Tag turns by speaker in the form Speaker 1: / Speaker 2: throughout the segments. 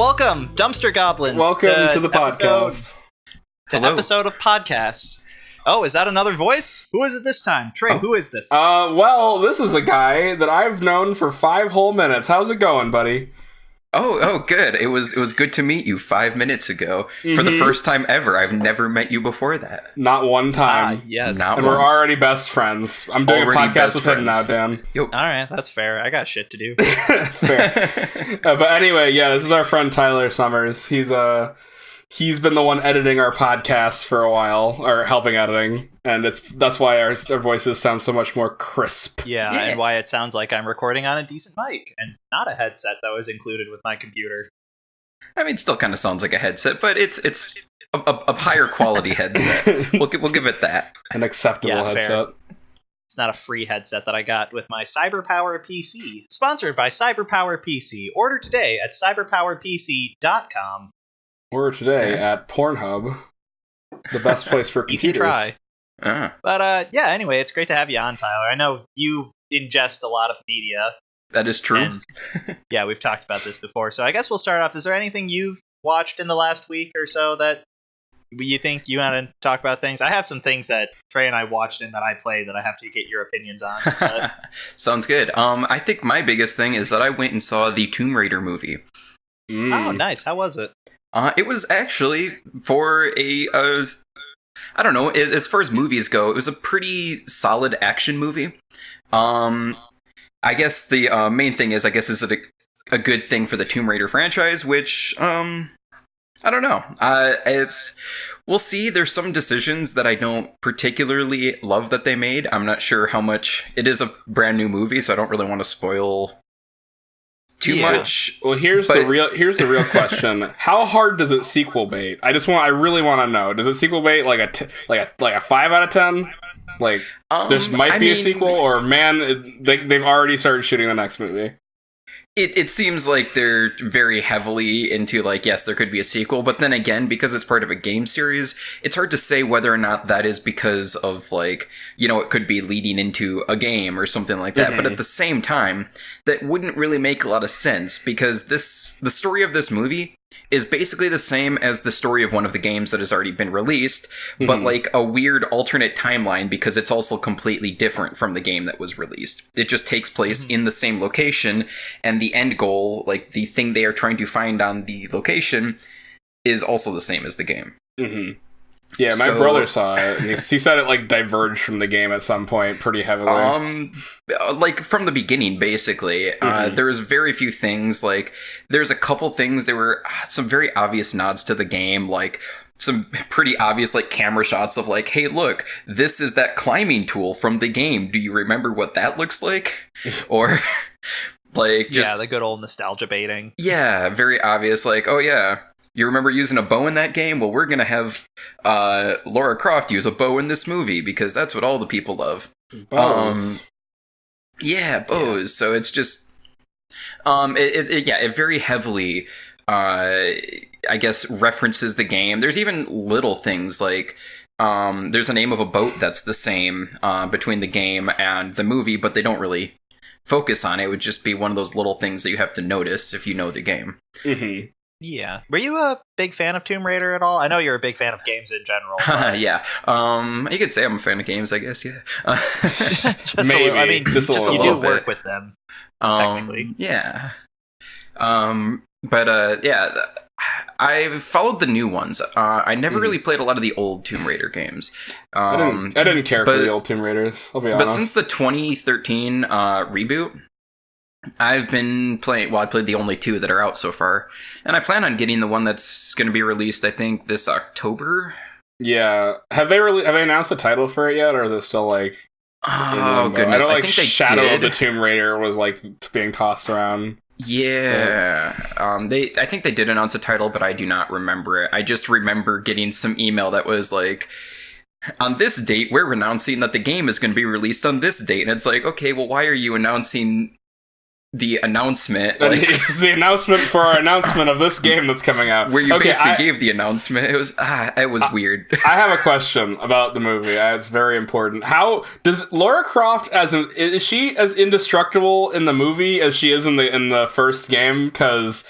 Speaker 1: welcome, Dumpster Goblins.
Speaker 2: Welcome to the podcast.
Speaker 1: Episode of podcast. Oh, is that another voice? Who is it this time? Trey, who is this?
Speaker 2: Well, this is a guy that I've known for 5 whole minutes. How's it going, buddy?
Speaker 3: Oh, good. It was good to meet you 5 minutes ago. Mm-hmm. For the first time ever. I've never met you before that.
Speaker 2: Not one time.
Speaker 1: Yes.
Speaker 2: And we're already best friends. I'm doing a podcast with him now, Dan.
Speaker 3: Yep.
Speaker 1: Alright, that's fair. I got shit to do.
Speaker 2: Fair. But anyway, yeah, this is our friend Tyler Summers. He's been the one editing our podcast for a while, or helping editing, and that's why our voices sound so much more crisp.
Speaker 1: Yeah, and why it sounds like I'm recording on a decent mic, and not a headset that was included with my computer.
Speaker 3: I mean, it still kind of sounds like a headset, but it's a higher quality headset. We'll give it that.
Speaker 2: An acceptable headset. Fair.
Speaker 1: It's not a free headset that I got with my CyberPower PC. Sponsored by CyberPower PC. Order today at cyberpowerpc.com.
Speaker 2: Order today at Pornhub, the best place for computers.
Speaker 1: You can try. But anyway, it's great to have you on, Tyler. I know you ingest a lot of media.
Speaker 3: That is true.
Speaker 1: And, yeah, we've talked about this before. So I guess we'll start off. Is there anything you've watched in the last week or so that you think you want to talk about things? I have some things that Trey and I watched and that I played that I have to get your opinions on.
Speaker 3: Sounds good. I think my biggest thing is that I went and saw the Tomb Raider movie.
Speaker 1: Oh, nice. How was it?
Speaker 3: It was actually, for I don't know, as far as movies go, it was a pretty solid action movie. I guess the main thing is it a good thing for the Tomb Raider franchise, which, I don't know. We'll see. There's some decisions that I don't particularly love that they made. I'm not sure how much. It is a brand new movie, so I don't really want to spoil too much.
Speaker 2: Well, here's the real question. How hard does it sequel bait? I really want to know. Does it sequel bait like a 5 out of 10? Like might be a sequel, or they've already started shooting the next movie.
Speaker 3: It seems like they're very heavily into, like, yes, there could be a sequel, but then again, because it's part of a game series, it's hard to say whether or not that is because of, like, you know, it could be leading into a game or something like that. Mm-hmm. But at the same time, that wouldn't really make a lot of sense, because the story of this movie is basically the same as the story of one of the games that has already been released, but like a weird alternate timeline, because it's also completely different from the game that was released. It just takes place in the same location, and the end goal, like the thing they are trying to find on the location, is also the same as the game.
Speaker 2: Mm-hmm. Yeah, my brother saw it. And he said it like diverged from the game at some point pretty heavily.
Speaker 3: Like from the beginning, basically. There was very few things. Like there's a couple things. There were some very obvious nods to the game, like some pretty obvious like camera shots of like, hey, look, this is that climbing tool from the game. Do you remember what that looks like? Or like just
Speaker 1: the good old nostalgia baiting.
Speaker 3: Yeah, very obvious. Like, oh yeah. You remember using a bow in that game? Well, we're going to have Lara Croft use a bow in this movie, because that's what all the people love.
Speaker 2: Bows.
Speaker 3: Bows. Yeah. So it's just... it very heavily, I guess, references the game. There's even little things like... there's a name of a boat that's the same between the game and the movie, but they don't really focus on it. It would just be one of those little things that you have to notice if you know the game.
Speaker 2: Mm-hmm.
Speaker 1: Yeah. Were you a big fan of Tomb Raider at all? I know you're a big fan of games in general.
Speaker 3: Yeah. You could say I'm a fan of games, I guess, yeah.
Speaker 2: Maybe.
Speaker 1: I mean,
Speaker 3: just a
Speaker 1: you do work with them, technically.
Speaker 3: Yeah. I've folled the new ones. I never really played a lot of the old Tomb Raider games.
Speaker 2: I didn't care for the old Tomb Raiders, I'll be honest.
Speaker 3: But since the 2013 reboot, I've been playing... Well, I played the only 2 that are out so far. And I plan on getting the one that's going to be released, I think, this October.
Speaker 2: Yeah. Have they announced the title for it yet? Or is it still, like...
Speaker 3: Oh, goodness.
Speaker 2: I think Shadow
Speaker 3: did.
Speaker 2: of the Tomb Raider was, like, being tossed around.
Speaker 3: Yeah. I think they did announce a title, but I do not remember it. I just remember getting some email that was like... On this date, we're announcing that the game is going to be released on this date. And it's like, okay, well, why are you announcing... the announcement, like,
Speaker 2: it's the announcement for our announcement of this game that's coming out.
Speaker 3: Where you basically gave the announcement. It was weird.
Speaker 2: I have a question about the movie. It's very important. How does Lara Croft is she as indestructible in the movie as she is in the first game? Because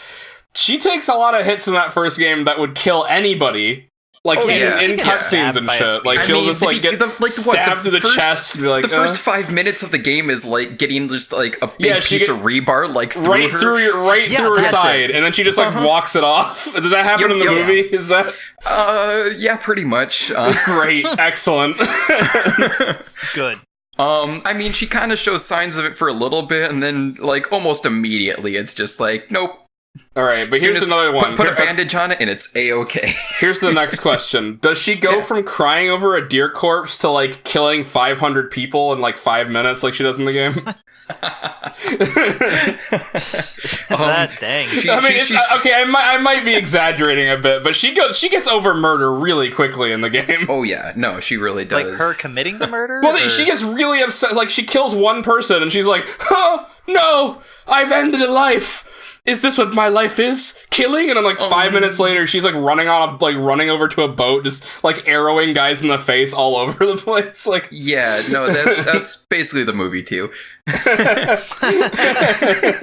Speaker 2: she takes a lot of hits in that first game that would kill anybody. Like in cutscenes and shit. Like she'll just like get stabbed through the chest. And be like,
Speaker 3: the first 5 minutes of the game is like getting just like a big piece of rebar like through her.
Speaker 2: through her side, and then she just like walks it off. Does that happen in the movie? Is that?
Speaker 3: Yeah, pretty much.
Speaker 2: Great, excellent,
Speaker 1: good.
Speaker 3: I mean, she kind of shows signs of it for a little bit, and then like almost immediately, it's just like, nope.
Speaker 2: All right, but here's another one.
Speaker 3: Put a bandage on it, and it's a-okay.
Speaker 2: Here's the next question: does she go from crying over a deer corpse to like killing 500 people in like 5 minutes, like she does in the game?
Speaker 1: Dang?
Speaker 2: Okay. I might be exaggerating a bit, but she gets over murder really quickly in the game.
Speaker 3: Oh yeah, no, she really does.
Speaker 1: Like her committing the murder?
Speaker 2: Well, she gets really upset. Like she kills one person, and she's like, "Oh no, I've ended a life. Is this what my life is? Killing?" And then like 5 minutes later, she's like running over to a boat, just like arrowing guys in the face all over the place. Like,
Speaker 3: yeah, no, that's basically the movie too.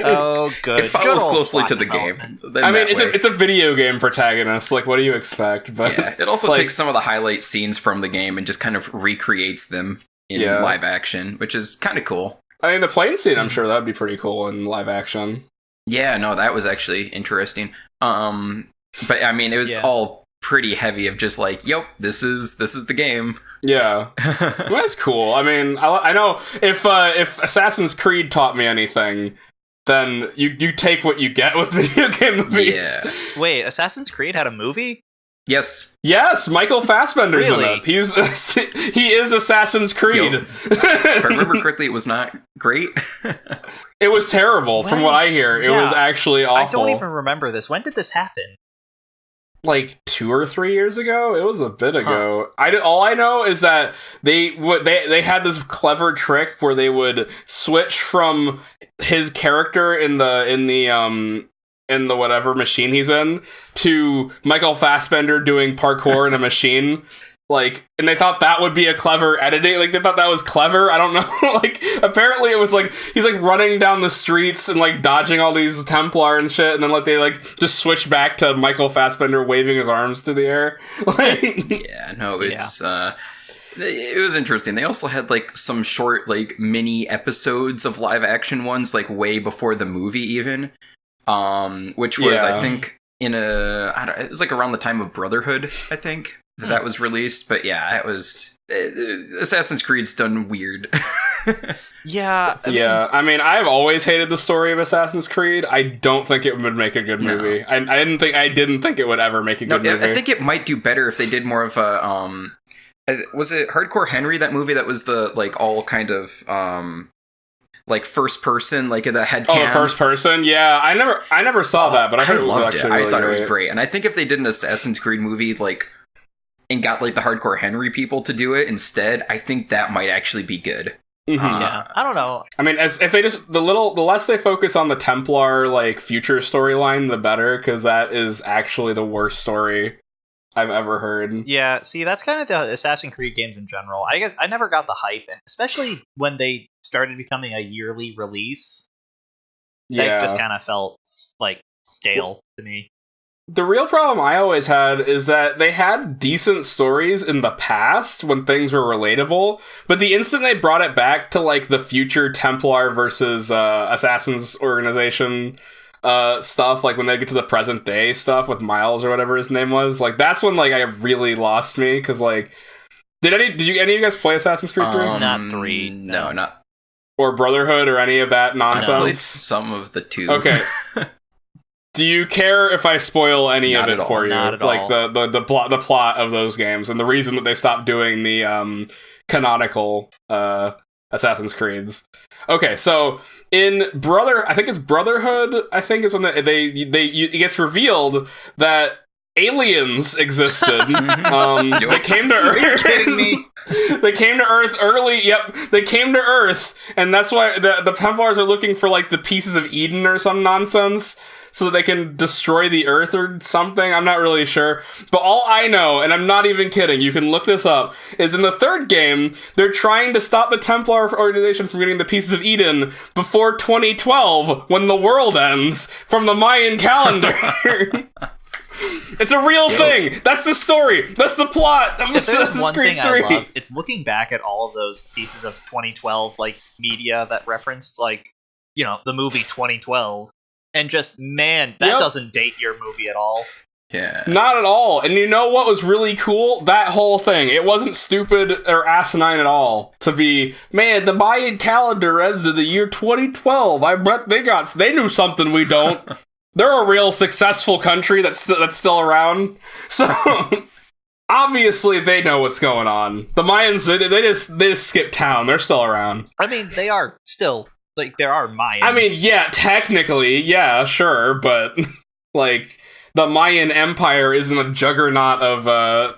Speaker 1: Oh, good.
Speaker 3: It follows closely to the game.
Speaker 2: I mean, it's a video game protagonist. Like, what do you expect? But
Speaker 3: yeah, it also takes some of the highlight scenes from the game and just kind of recreates them in live action, which is kind of cool.
Speaker 2: I mean, the plane scene, I'm sure that'd be pretty cool in live action.
Speaker 3: Yeah, no, that was actually interesting. But I mean, it was all pretty heavy of just like, yep, this is the game.
Speaker 2: Yeah, well, that's cool. I mean, I know if Assassin's Creed taught me anything, then you take what you get with video game movies.
Speaker 3: Yeah.
Speaker 1: Wait, Assassin's Creed had a movie?
Speaker 3: Yes,
Speaker 2: Michael Fassbender's in it. He is Assassin's Creed.
Speaker 3: If I remember correctly, it was not great.
Speaker 2: It was terrible, from what I hear. It was actually awful.
Speaker 1: I don't even remember this. When did this happen?
Speaker 2: Like 2 or 3 years ago. It was a bit ago. All I know is that they had this clever trick where they would switch from his character in the whatever machine he's in to Michael Fassbender doing parkour in a machine. Like, and they thought that would be a clever editing. Like, they thought that was clever. I don't know. Like, apparently it was like he's like running down the streets and like dodging all these Templar and shit, and then like they like just switch back to Michael Fassbender waving his arms through the air. Like,
Speaker 3: yeah, no, it's it was interesting. They also had like some short like mini episodes of live action ones like way before the movie even, which was I think it was like around the time of Brotherhood, I think. That was released, but yeah, it was Assassin's Creed's done weird.
Speaker 1: Yeah.
Speaker 2: I mean, I've always hated the story of Assassin's Creed. I don't think it would make a good movie. No. I didn't think it would ever make a good movie.
Speaker 3: I think it might do better if they did more of a was it Hardcore Henry, that movie that was the like all kind of like first person, like the head cam.
Speaker 2: Oh, first person? Yeah, I never saw that, but I heard it was actually really
Speaker 3: I thought
Speaker 2: great.
Speaker 3: It was great. And I think if they did an Assassin's Creed movie like and got like the Hardcore Henry people to do it instead, I think that might actually be good.
Speaker 2: Mm-hmm.
Speaker 1: Yeah, I don't know.
Speaker 2: I mean, if they just the less they focus on the Templar like future storyline, the better, because that is actually the worst story I've ever heard.
Speaker 1: Yeah, see, that's kind of the Assassin's Creed games in general. I guess I never got the hype, and especially when they started becoming a yearly release. That just kind of felt like stale to me.
Speaker 2: The real problem I always had is that they had decent stories in the past when things were relatable, but the instant they brought it back to like the future Templar versus Assassin's organization stuff, like when they get to the present day stuff with Miles or whatever his name was, like that's when like I really lost me, because like did any of you guys play Assassin's Creed 3?
Speaker 1: Not 3.
Speaker 3: No, not
Speaker 2: or Brotherhood or any of that nonsense.
Speaker 3: I played some of the 2.
Speaker 2: Okay. Do you care if I spoil any
Speaker 3: Not
Speaker 2: of it for you?
Speaker 1: Not at
Speaker 2: like
Speaker 1: all.
Speaker 2: the plot of those games and the reason that they stopped doing the canonical Assassin's Creeds. Okay, so in I think it's Brotherhood. I think it's when it gets revealed that aliens existed. They came to Earth.
Speaker 1: Are you kidding me?
Speaker 2: They came to Earth early. Yep, they came to Earth, and that's why the Templars are looking for like the pieces of Eden or some nonsense. so that they can destroy the Earth or something. I'm not really sure. But all I know, and I'm not even kidding, you can look this up, is in the third game, they're trying to stop the Templar organization from getting the Pieces of Eden before 2012, when the world ends, from the Mayan calendar. It's a real thing. That's the story. That's the plot of Assassin's Creed 3. I love,
Speaker 1: it's looking back at all of those pieces of 2012 like media that referenced like, you know, the movie 2012, and just, man, that doesn't date your movie at all.
Speaker 3: Yeah.
Speaker 2: Not at all. And you know what was really cool? That whole thing. It wasn't stupid or asinine at all to be, man, the Mayan calendar ends in the year 2012. I bet they knew something we don't. They're a real successful country that's still around. So obviously they know what's going on. The Mayans, they just skipped town. They're still around.
Speaker 1: I mean, they are still, like, there are Mayans.
Speaker 2: I mean, yeah, technically, yeah, sure, but like the Mayan Empire isn't a juggernaut of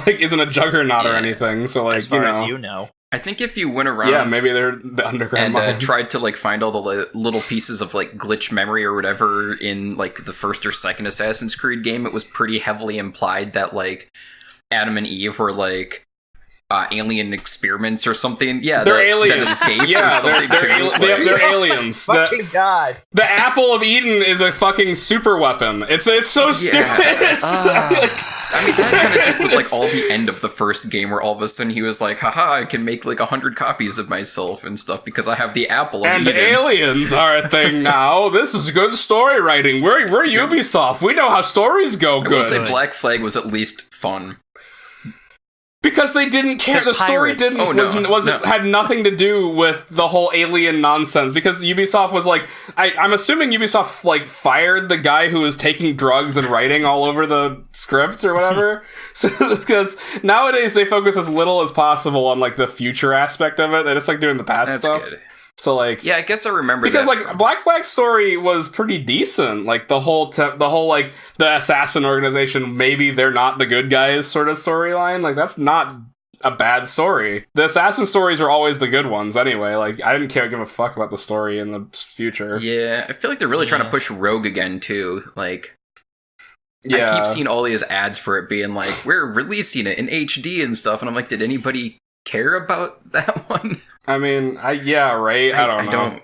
Speaker 2: isn't a juggernaut or anything. So like,
Speaker 1: as far as you know.
Speaker 3: I think if you went around,
Speaker 2: yeah, maybe they're the underground
Speaker 3: and tried to like find all the little pieces of like glitch memory or whatever in like the first or second Assassin's Creed game, it was pretty heavily implied that like Adam and Eve were like alien experiments or something. Yeah,
Speaker 2: they're aliens.
Speaker 3: That escaped or something.
Speaker 2: They're aliens.
Speaker 1: Fucking God.
Speaker 2: The Apple of Eden is a fucking super weapon. It's so stupid.
Speaker 3: I mean, that kind of just was like all the end of the first game, where all of a sudden he was like, haha, I can make like 100 copies of myself and stuff because I have the Apple of Eden.
Speaker 2: And aliens are a thing now. This is good story writing. We're Ubisoft. We know how stories go good.
Speaker 3: I will say Black Flag was at least fun.
Speaker 2: Because they didn't care. The story had nothing to do with the whole alien nonsense. Because Ubisoft was like, I'm assuming Ubisoft like fired the guy who was taking drugs and writing all over the script or whatever. So because nowadays they focus as little as possible on like the future aspect of it. They just like doing the past stuff.
Speaker 3: Good.
Speaker 2: So like,
Speaker 3: yeah, I guess I remember
Speaker 2: because
Speaker 3: that.
Speaker 2: like Black Flag's story was pretty decent. Like the whole like the assassin organization, maybe they're not the good guys sort of storyline. Like that's not a bad story. The assassin stories are always the good ones anyway. Like I didn't give a fuck about the story in the future.
Speaker 3: Yeah, I feel like they're really trying to push Rogue again too. Like, I keep seeing all these ads for it being like, we're releasing it in HD and stuff, and I'm like, did anybody care about that one?
Speaker 2: I mean, right. I don't know.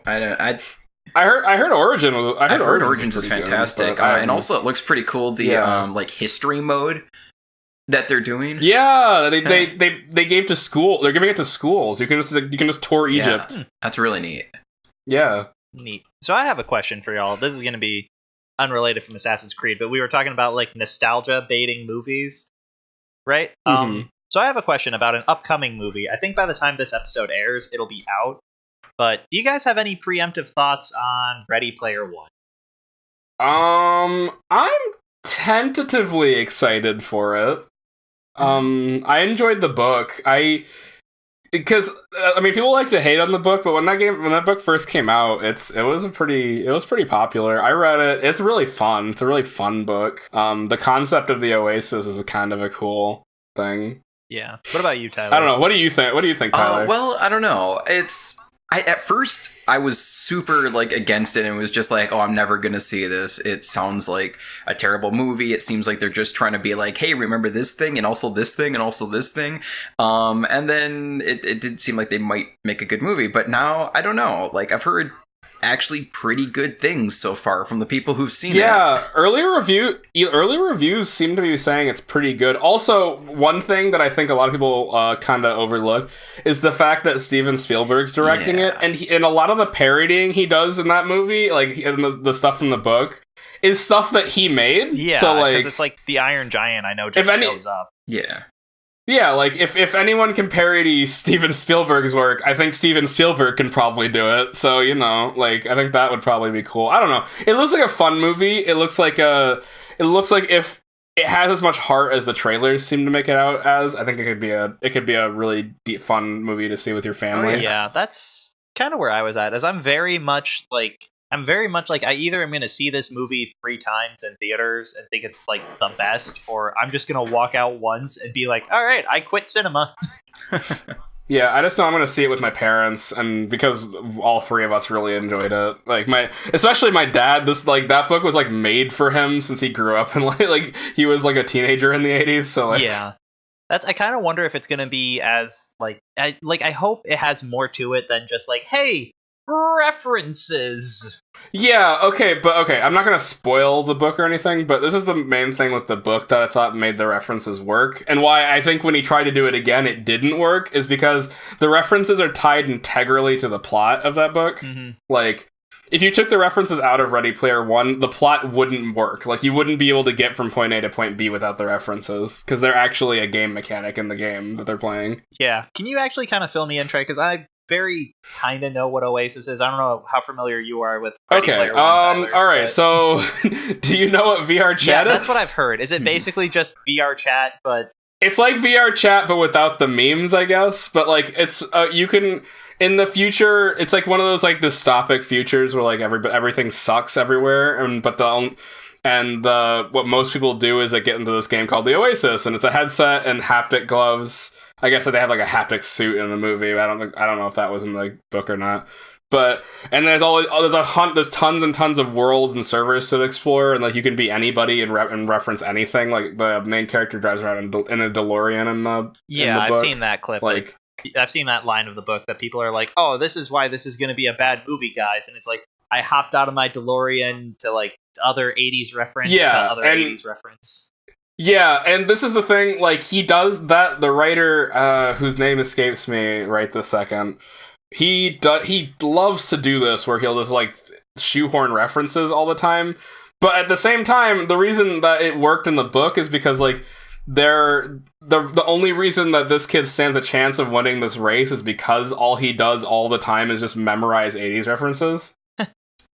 Speaker 2: I heard Origin was.
Speaker 3: I heard Origins is fantastic, and also it looks pretty cool. The like history mode that they're doing.
Speaker 2: Yeah, they gave to school. They're giving it to schools. You can just tour Egypt.
Speaker 3: Yeah, that's really neat.
Speaker 2: Yeah,
Speaker 1: neat. So I have a question for y'all. This is going to be unrelated from Assassin's Creed, but we were talking about like nostalgia baiting movies, right?
Speaker 2: Mm-hmm.
Speaker 1: So I have a question about an upcoming movie. I think by the time this episode airs, it'll be out. But do you guys have any preemptive thoughts on Ready Player One?
Speaker 2: I'm tentatively excited for it. I enjoyed the book. Because people like to hate on the book, but when that book first came out, it was pretty popular. I read it. It's really fun. It's a really fun book. The concept of the Oasis is kind of a cool thing.
Speaker 1: Yeah. What about you, Tyler?
Speaker 2: I don't know. What do you think? What do you think, Tyler?
Speaker 3: Well, I don't know. At first I was super like against it and was just like, oh, I'm never gonna see this. It sounds like a terrible movie. It seems like they're just trying to be like, hey, remember this thing and also this thing and also this thing. And then it did seem like they might make a good movie. But now I don't know. Like I've heard actually pretty good things so far from the people who've seen it.
Speaker 2: Yeah, early reviews seem to be saying it's pretty good. Also, one thing that I think a lot of people kind of overlook is the fact that Steven Spielberg's directing it, and a lot of the parodying he does in that movie, like in the stuff from the book, is stuff that he made.
Speaker 1: Yeah,
Speaker 2: so
Speaker 1: because it's like the Iron Giant, I know, just shows up.
Speaker 3: Yeah.
Speaker 2: Yeah, like, if anyone can parody Steven Spielberg's work, I think Steven Spielberg can probably do it. So, like, I think that would probably be cool. I don't know. It looks like a fun movie. It looks like if it has as much heart as the trailers seem to make it out as, I think it could be a really deep, fun movie to see with your family.
Speaker 1: Yeah, that's kind of where I was at, as I'm very much like, I either am going to see this movie 3 times in theaters and think it's like the best, or I'm just going to walk out once and be like, all right, I quit cinema.
Speaker 2: Yeah, I just know I'm gonna see it with my parents, and because all three of us really enjoyed it. Like especially my dad. That book was like made for him since he grew up and like he was like a teenager in the '80s. So like,
Speaker 1: yeah, I kind of wonder if it's gonna be as I hope it has more to it than just like, hey, references.
Speaker 2: Yeah, okay, I'm not gonna spoil the book or anything, but this is the main thing with the book that I thought made the references work, and why I think when he tried to do it again, it didn't work, is because the references are tied integrally to the plot of that book. Mm-hmm. Like, if you took the references out of Ready Player One, the plot wouldn't work. Like, you wouldn't be able to get from point A to point B without the references, because they're actually a game mechanic in the game that they're playing.
Speaker 1: Yeah. Can you actually kind of fill me in, Trey? Because I very kind of know what Oasis is. I don't know how familiar you are with Ready Player One, Tyler,
Speaker 2: all right, so do you know what VR chat is?
Speaker 1: Yeah, that's what I've heard. Is it basically just VR chat, but...
Speaker 2: It's like VR chat, but without the memes, I guess. But, like, it's, you can... In the future, it's like one of those, like, dystopic futures where, like, everything sucks everywhere, what most people do is, like, get into this game called the Oasis, and it's a headset and haptic gloves. I guess that they have like a haptic suit in the movie. I don't know if that was in the book or not. But and there's tons and tons of worlds and servers to explore, and like you can be anybody and reference anything. Like the main character drives around in a DeLorean in the
Speaker 1: I've seen that clip. Like I've seen that line of the book that people are like, "Oh, this is why this is going to be a bad movie, guys." And it's like I hopped out of my DeLorean to like other '80s reference to other '80s reference.
Speaker 2: Yeah, and this is the thing, like, he does that, the writer, whose name escapes me right this second, he loves to do this, where he'll just, like, shoehorn references all the time, but at the same time, the reason that it worked in the book is because, like, the only reason that this kid stands a chance of winning this race is because all he does all the time is just memorize 80s references.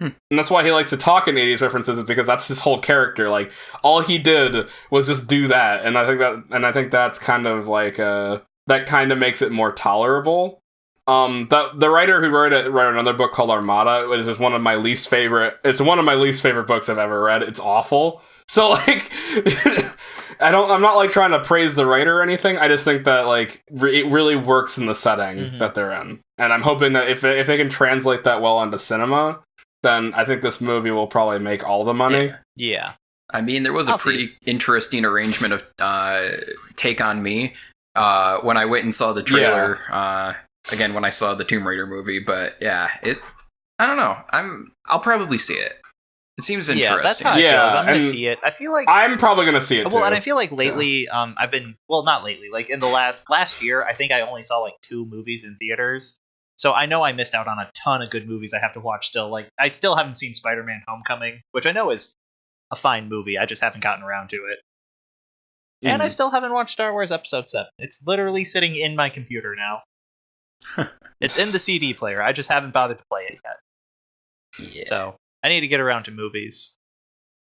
Speaker 2: And that's why he likes to talk in 80s references, is because that's his whole character. Like, all he did was just do that, and I think that's kind of like that kind of makes it more tolerable. The writer who wrote another book called Armada, which is one of my least favorite. It's one of my least favorite books I've ever read. It's awful. So like, I'm not like trying to praise the writer or anything. I just think that like it really works in the setting that they're in, and I'm hoping that if they can translate that well onto cinema, then I think this movie will probably make all the money.
Speaker 1: Yeah.
Speaker 3: I mean, there was a pretty interesting arrangement of Take On Me when I went and saw the trailer. Again, when I saw the Tomb Raider movie, but yeah, I don't know. I'll probably see it. It seems interesting.
Speaker 1: Yeah, that's how I feel. I'm going to see it. I feel like
Speaker 2: I'm probably going to see it too.
Speaker 1: Well, and I feel like lately, I've been not lately. Like in the last year, I think I only saw like 2 movies in theaters. So I know I missed out on a ton of good movies I have to watch still. Like, I still haven't seen Spider-Man Homecoming, which I know is a fine movie. I just haven't gotten around to it. And I still haven't watched Star Wars Episode 7. It's literally sitting in my computer now. It's in the CD player. I just haven't bothered to play it yet. Yeah. So I need to get around to movies.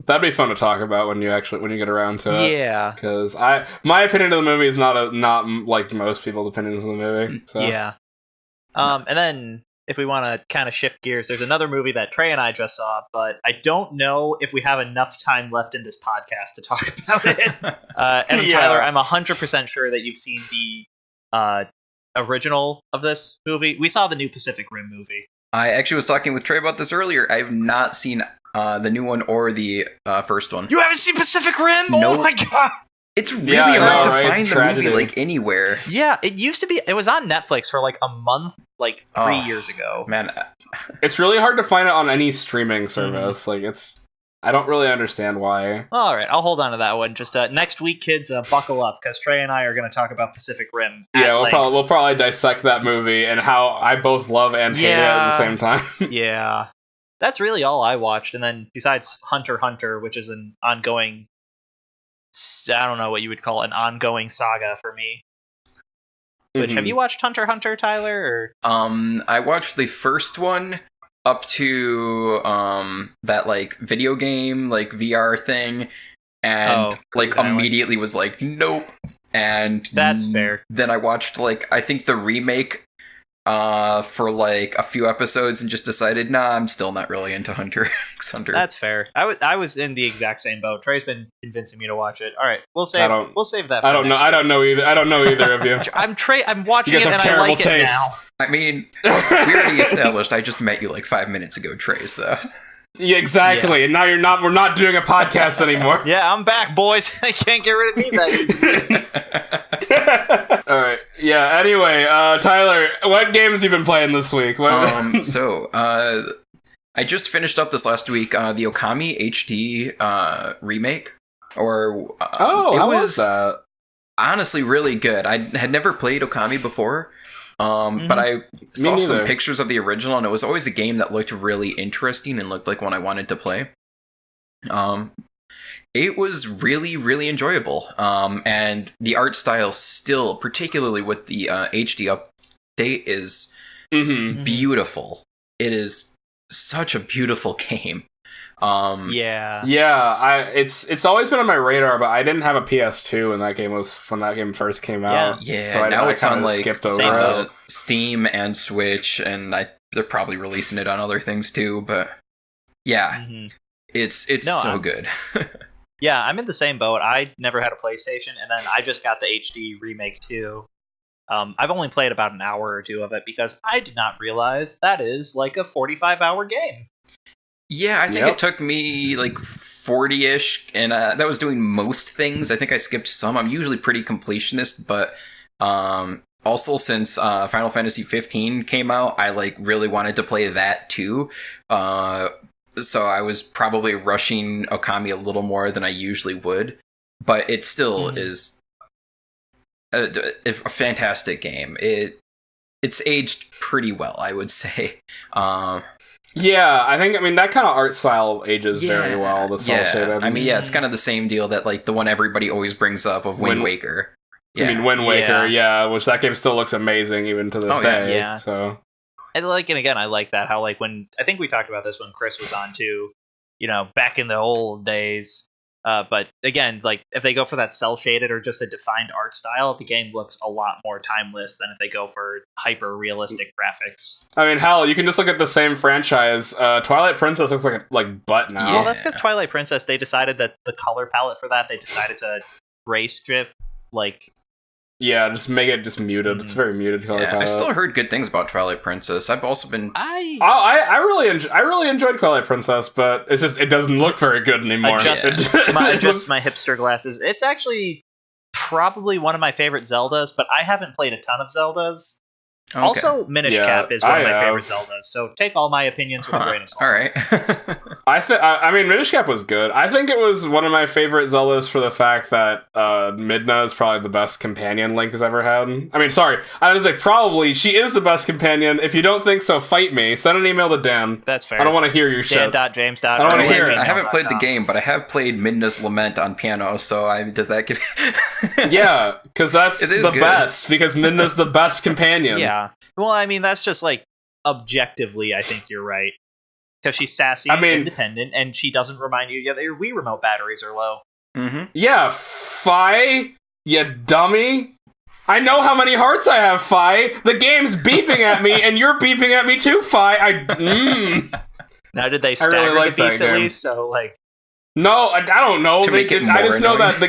Speaker 2: That'd be fun to talk about when you get around to it.
Speaker 1: Yeah.
Speaker 2: Because my opinion of the movie is not like most people's opinions of the movie. So.
Speaker 1: Yeah. And then, if we want to kind of shift gears, there's another movie that Trey and I just saw, but I don't know if we have enough time left in this podcast to talk about it. And Tyler, I'm 100% sure that you've seen the original of this movie. We saw the new Pacific Rim movie.
Speaker 3: I actually was talking with Trey about this earlier. I have not seen the new one or the first one.
Speaker 1: You haven't seen Pacific Rim?
Speaker 3: Nope.
Speaker 1: Oh my god!
Speaker 3: It's really hard to find the movie like anywhere.
Speaker 1: Yeah, it used to be. It was on Netflix for like a month, like 3 years ago.
Speaker 3: Man,
Speaker 2: it's really hard to find it on any streaming service. Like I don't really understand why.
Speaker 1: All right, I'll hold on to that one. Just next week, kids, buckle up because Trey and I are going to talk about Pacific Rim.
Speaker 2: Yeah, we'll probably dissect that movie and how I both love and hate it at the same time.
Speaker 1: Yeah, that's really all I watched. And then besides Hunter x Hunter, which is an ongoing, I don't know what you would call an ongoing saga for me. Which have you watched Hunter x Hunter, Tyler? Or?
Speaker 3: I watched the first one up to that like video game like VR thing, and like immediately was like nope. And
Speaker 1: that's fair.
Speaker 3: Then I watched like I think the remake for like a few episodes and just decided, nah, I'm still not really into Hunter x Hunter.
Speaker 1: That's fair. I was in the exact same boat. Trey's been convincing me to watch it. All right, we'll save that.
Speaker 2: I don't know. I don't know either. I don't know either of you.
Speaker 1: I'm watching it and I like
Speaker 2: taste.
Speaker 1: it now.
Speaker 3: I mean, we already established. I just met you like 5 minutes ago, Trey. So.
Speaker 2: Yeah, exactly. Yeah. And now we're not doing a podcast anymore.
Speaker 1: Yeah, I'm back, boys. I can't get rid of me that
Speaker 2: easy. All right. Yeah, anyway, Tyler, what games have you been playing this week?
Speaker 3: I just finished up this last week, the Okami HD remake.
Speaker 2: How was that?
Speaker 3: Honestly really good. I had never played Okami before. But I saw some pictures of the original, and it was always a game that looked really interesting and looked like one I wanted to play. It was really, really enjoyable. And the art style still, particularly with the HD update, is beautiful. It is such a beautiful game.
Speaker 2: It's always been on my radar, but I didn't have a PS2 when that game first came out.
Speaker 3: Yeah,
Speaker 2: so
Speaker 3: now it's on like
Speaker 2: skipped over it.
Speaker 3: Steam and Switch, and they're probably releasing it on other things too. But yeah, it's so good.
Speaker 1: Yeah, I'm in the same boat. I never had a PlayStation, and then I just got the HD remake too. I've only played about an hour or two of it because I did not realize that is like a 45-hour game.
Speaker 3: Yeah, I think it took me like 40-ish, and that was doing most things. I think I skipped some. I'm usually pretty completionist, but also since Final Fantasy 15 came out, I like really wanted to play that too. So I was probably rushing Okami a little more than I usually would, but it still is a fantastic game. It's aged pretty well, I would say.
Speaker 2: Yeah, I mean that kind of art style ages very well. The cell shaded.
Speaker 3: I mean, it's kind of the same deal that like the one everybody always brings up of Wind Waker.
Speaker 2: Yeah. I mean, Wind Waker, which that game still looks amazing even to this day.
Speaker 1: Yeah.
Speaker 2: So,
Speaker 1: and again, I like that how like when I think we talked about this when Chris was on too. Back in the old days. But again, like if they go for that cell shaded or just a defined art style, the game looks a lot more timeless than if they go for hyper realistic graphics.
Speaker 2: I mean, hell, you can just look at the same franchise. Twilight Princess looks like butt now.
Speaker 1: Well, that's because Twilight Princess, they decided that the color palette for that, they decided to race drift
Speaker 2: Yeah, just make it just muted. It's very muted color palette.
Speaker 3: I still heard good things about Twilight Princess. I've also been...
Speaker 2: I really enjoyed Twilight Princess, but it's just it doesn't look very good anymore.
Speaker 1: Adjust my hipster glasses. It's actually probably one of my favorite Zeldas, but I haven't played a ton of Zeldas. Okay. Also, Minish Cap is one of my favorite Zeldas, so take all my opinions with a grain of salt.
Speaker 3: All right.
Speaker 2: I mean, Minish Cap was good. I think it was one of my favorite Zeldas for the fact that Midna is probably the best companion Link has ever had. I mean, sorry, I was like, probably she is the best companion. If you don't think so, fight me. Send an email to Dan.
Speaker 1: That's fair.
Speaker 2: I don't want to hear your shit.
Speaker 1: Dan.James.
Speaker 2: I don't want to hear it.
Speaker 3: I haven't played the game, but I have played Midna's Lament on piano. So does that give?
Speaker 2: Yeah, because that's the good. Best. Because Midna's the best companion.
Speaker 1: Yeah. Well, I mean, that's just like objectively, I think you're right. Because she's sassy, independent, and she doesn't remind you that your Wii remote batteries are low.
Speaker 2: Mm-hmm. Yeah, Fi, you dummy. I know how many hearts I have, Fi. The game's beeping at me, and you're beeping at me too, Fi.
Speaker 1: Now, did they stagger the beeps at least? So,
Speaker 2: no, I don't know. I just know that the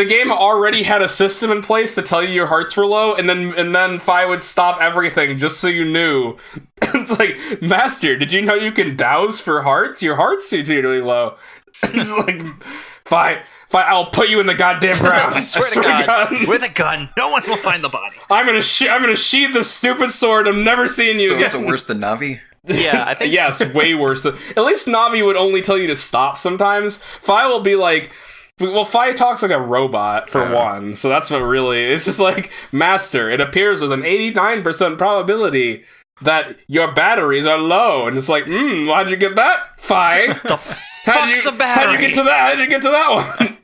Speaker 2: game already had a system in place to tell you your hearts were low, and then Fi would stop everything just so you knew. It's like, Master, did you know you can douse for hearts? Your heart's too really low. It's like, Fi, I'll put you in the goddamn ground.
Speaker 1: I swear to God. With a gun, no one will find the body.
Speaker 2: I'm gonna sheathe this stupid sword. I'm never seeing you again.
Speaker 3: So it's worse than Navi?
Speaker 1: Yeah, I think.
Speaker 2: Yeah, it's way worse. At least Navi would only tell you to stop sometimes. Fi will be like, well, Fi talks like a robot for one, so that's what really. It's just like, Master, it appears there's an 89% probability that your batteries are low, and it's like, how'd you get that, Fi?
Speaker 1: The fuck's a battery?
Speaker 2: How'd you get to that? How'd you get to that one?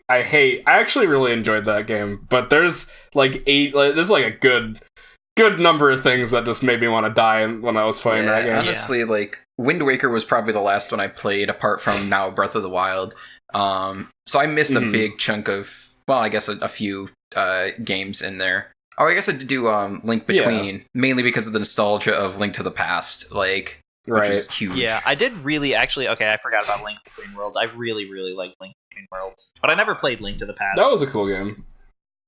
Speaker 2: I actually really enjoyed that game, but there's there's a good number of things that just made me want to die when I was playing that game.
Speaker 3: Honestly, Wind Waker was probably the last one I played, apart from now Breath of the Wild. So I missed a big chunk of, well, I guess a few games in there. Oh, I guess I did do Link Between, mainly because of the nostalgia of Link to the Past, like, which is huge.
Speaker 1: Yeah, I did really actually. Okay, I forgot about Link Between Worlds. I really, really liked Link Between Worlds, but I never played Link to the Past.
Speaker 2: That was a cool game.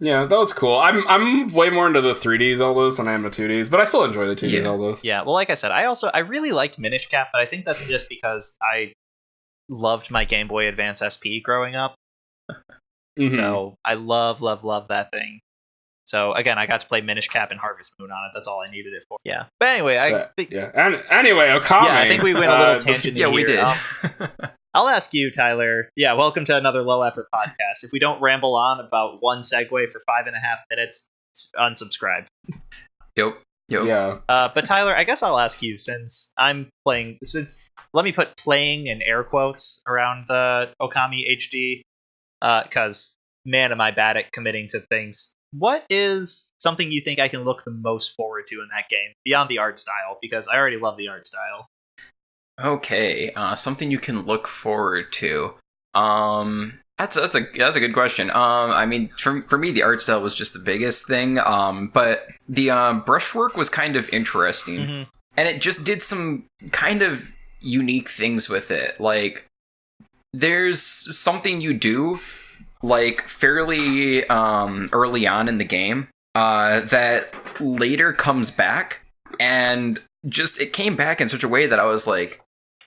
Speaker 2: Yeah, that was cool. I'm way more into the 3D Zeldas than I am the 2Ds, but I still enjoy the 2D Zeldas.
Speaker 1: Yeah, well, like I said, I really liked Minish Cap, but I think that's just because I loved my Game Boy Advance SP growing up. So I love that thing. So again, I got to play Minish Cap and Harvest Moon on it. That's all I needed it for. Yeah. But anyway,
Speaker 2: Anyway, Okami.
Speaker 1: Yeah, I think we went a little tangent here.
Speaker 3: Yeah, we did.
Speaker 1: I'll ask you, Tyler. Yeah, welcome to another low effort podcast. If we don't ramble on about one segue for 5.5 minutes, unsubscribe.
Speaker 3: Yep.
Speaker 2: Yeah.
Speaker 1: But Tyler, I guess I'll ask you, since I'm playing, let me put playing in air quotes around the Okami HD, because man, am I bad at committing to things. What is something you think I can look the most forward to in that game, beyond the art style? Because I already love the art style.
Speaker 3: Okay, something you can look forward to. That's a good question. I mean, for me, the art style was just the biggest thing. But the brushwork was kind of interesting, and it just did some kind of unique things with it. Like, there's something you do, like, fairly early on in the game, that later comes back, and just it came back in such a way that I was like,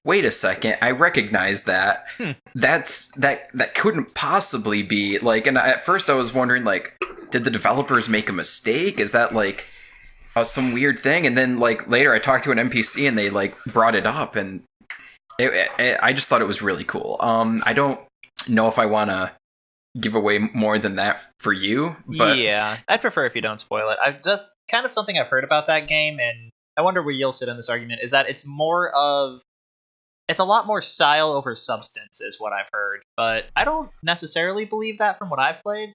Speaker 3: wait a second, I recognize that. That couldn't possibly be, like, and at first I was wondering, like, did the developers make a mistake? Is that, like, some weird thing? And then, like, later I talked to an NPC and they, like, brought it up, and I just thought it was really cool. I don't know if I want to give away more than that for you, but
Speaker 1: yeah, I'd prefer if you don't spoil it. I've just kind of something I've heard about that game, and I wonder where you'll sit in this argument, is that it's a lot more style over substance, is what I've heard, but I don't necessarily believe that from what I've played.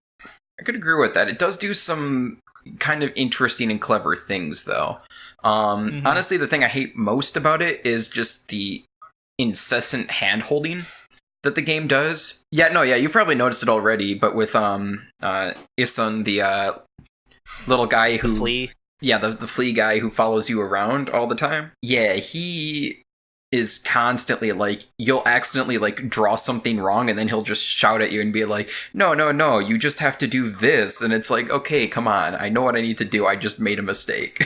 Speaker 3: I could agree with that. It does do some kind of interesting and clever things, though. Honestly, the thing I hate most about it is just the incessant hand-holding that the game does. Yeah, you've probably noticed it already, but with Isun, the little guy who...
Speaker 1: Flea?
Speaker 3: Yeah, the flea guy who follows you around all the time. Yeah, he is constantly, like, you'll accidentally, like, draw something wrong, and then he'll just shout at you and be like, no, you just have to do this. And it's like, okay, come on, I know what I need to do, I just made a mistake.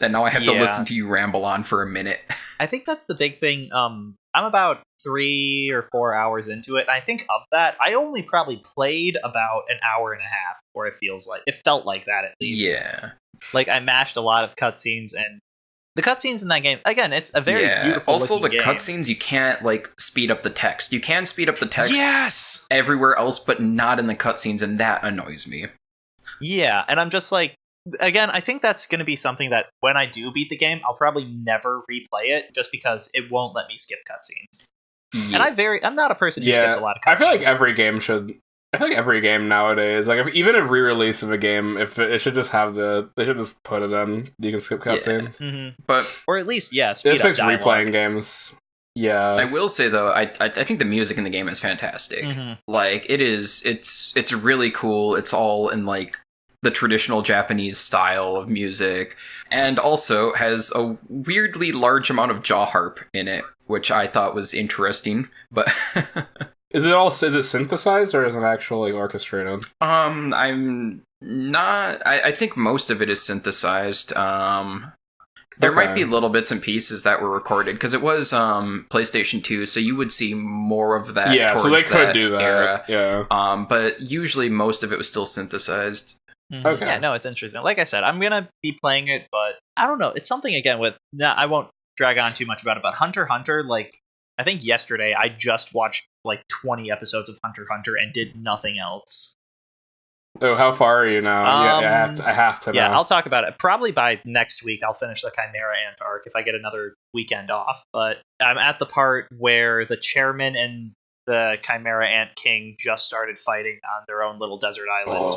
Speaker 3: And now I have to listen to you ramble on for a minute.
Speaker 1: I think that's the big thing. I'm about 3 or 4 hours into it, and I think of that, I only probably played about an hour and a half, or it felt like that, at least.
Speaker 3: Yeah.
Speaker 1: Like, I mashed a lot of cutscenes, and the cutscenes in that game, again, it's a very beautiful
Speaker 3: also, the
Speaker 1: game.
Speaker 3: cutscenes, you can't, like, speed up the text. You can speed up the text everywhere else, but not in the cutscenes, and that annoys me. Yeah,
Speaker 1: and I'm just like, again, I think that's going to be something that when I do beat the game, I'll probably never replay it, just because it won't let me skip cutscenes. Yeah. And I'm not a person who skips a lot of cutscenes.
Speaker 2: I feel like every game should... I feel like every game nowadays, like, even a re-release of a game, if it should just have they should just put it in. You can skip cutscenes,
Speaker 3: but
Speaker 1: or at least
Speaker 2: speed up dialogue. Replaying games. Yeah,
Speaker 3: I will say though, I think the music in the game is fantastic. Like, it's really cool. It's all in, like, the traditional Japanese style of music, and also has a weirdly large amount of jaw harp in it, which I thought was interesting, but.
Speaker 2: Is it synthesized, or is it actually orchestrated?
Speaker 3: I'm not... I think most of it is synthesized. There might be little bits and pieces that were recorded, because it was PlayStation 2, so you would see more of that towards so they could do that era. Yeah. But usually most of it was still synthesized.
Speaker 1: Okay. Yeah, no, it's interesting. Like I said, I'm going to be playing it, but I don't know. It's something, again, with... I won't drag on too much about it, but Hunter x Hunter, like... I think yesterday I just watched like 20 episodes of Hunter x Hunter and did nothing else.
Speaker 2: Oh, how far are you now? I have to know.
Speaker 1: Yeah, I'll talk about it. Probably by next week I'll finish the Chimera Ant arc if I get another weekend off. But I'm at the part where the chairman and the Chimera Ant King just started fighting on their own little desert island.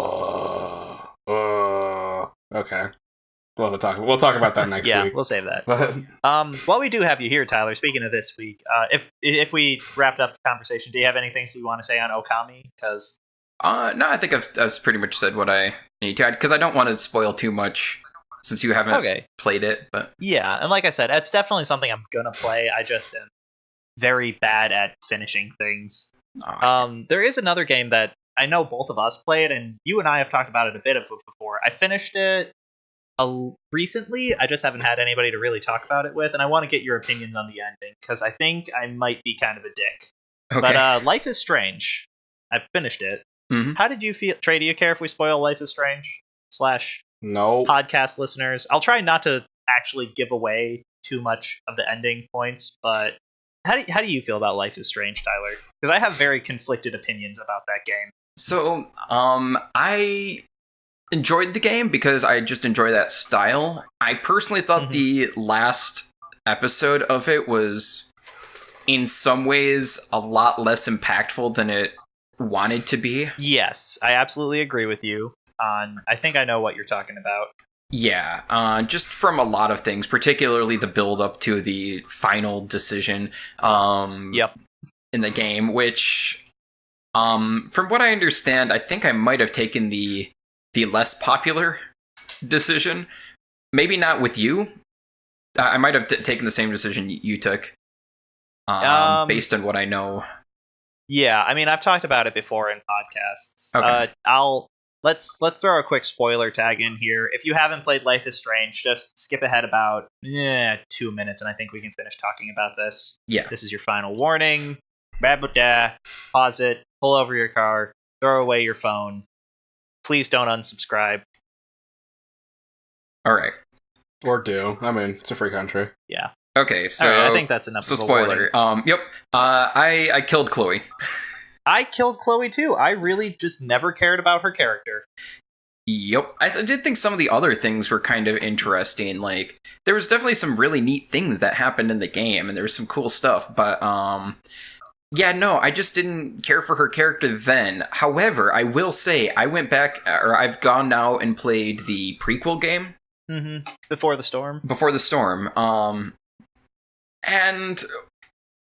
Speaker 2: Okay. We'll talk about that next week.
Speaker 1: Yeah, we'll save that. While we do have you here, Tyler, speaking of this week, if we wrapped up the conversation, do you have anything you want to say on Okami? Because
Speaker 3: no, I think I've pretty much said what I because I don't want to spoil too much since you haven't played it. But
Speaker 1: yeah, and like I said, it's definitely something I'm gonna play. I just am very bad at finishing things. There is another game that I know both of us played, and you and I have talked about it a bit before. I finished it recently. I just haven't had anybody to really talk about it with, and I want to get your opinions on the ending because I think I might be kind of a dick. Okay. But Life is Strange, I finished it. Mm-hmm. How did you feel, Trey? Do you care if we spoil Life is Strange /
Speaker 2: no
Speaker 1: podcast listeners? I'll try not to actually give away too much of the ending points, but how do you feel about Life is Strange, Tyler? Because I have very conflicted opinions about that game.
Speaker 3: So, I enjoyed the game because I just enjoy that style. I personally thought the last episode of it was, in some ways, a lot less impactful than it wanted to be.
Speaker 1: Yes, I absolutely agree with you. I think I know what you're talking about.
Speaker 3: Yeah, just from a lot of things, particularly the build up to the final decision in the game, which, from what I understand, I think I might have taken the less popular decision. Maybe not with you. I might have taken the same decision you took, based on what I know.
Speaker 1: Yeah, I mean, I've talked about it before in podcasts.
Speaker 3: Okay.
Speaker 1: Let's throw a quick spoiler tag in here. If you haven't played Life is Strange, just skip ahead about 2 minutes, and I think we can finish talking about this.
Speaker 3: Yeah.
Speaker 1: This is your final warning. Pause it, pull over your car, throw away your phone. Please don't unsubscribe.
Speaker 3: All right.
Speaker 2: Or do. I mean, it's a free country.
Speaker 1: Yeah.
Speaker 3: Okay, so
Speaker 1: right, I think that's enough.
Speaker 3: So spoiler. Yep. I killed Chloe.
Speaker 1: I killed Chloe too. I really just never cared about her character.
Speaker 3: Yep. I did think some of the other things were kind of interesting. Like, there was definitely some really neat things that happened in the game, and there was some cool stuff, but yeah, no, I just didn't care for her character then. However, I will say, I went back, or I've gone now and played the prequel game.
Speaker 1: Mm-hmm. Before the Storm.
Speaker 3: Before the Storm. And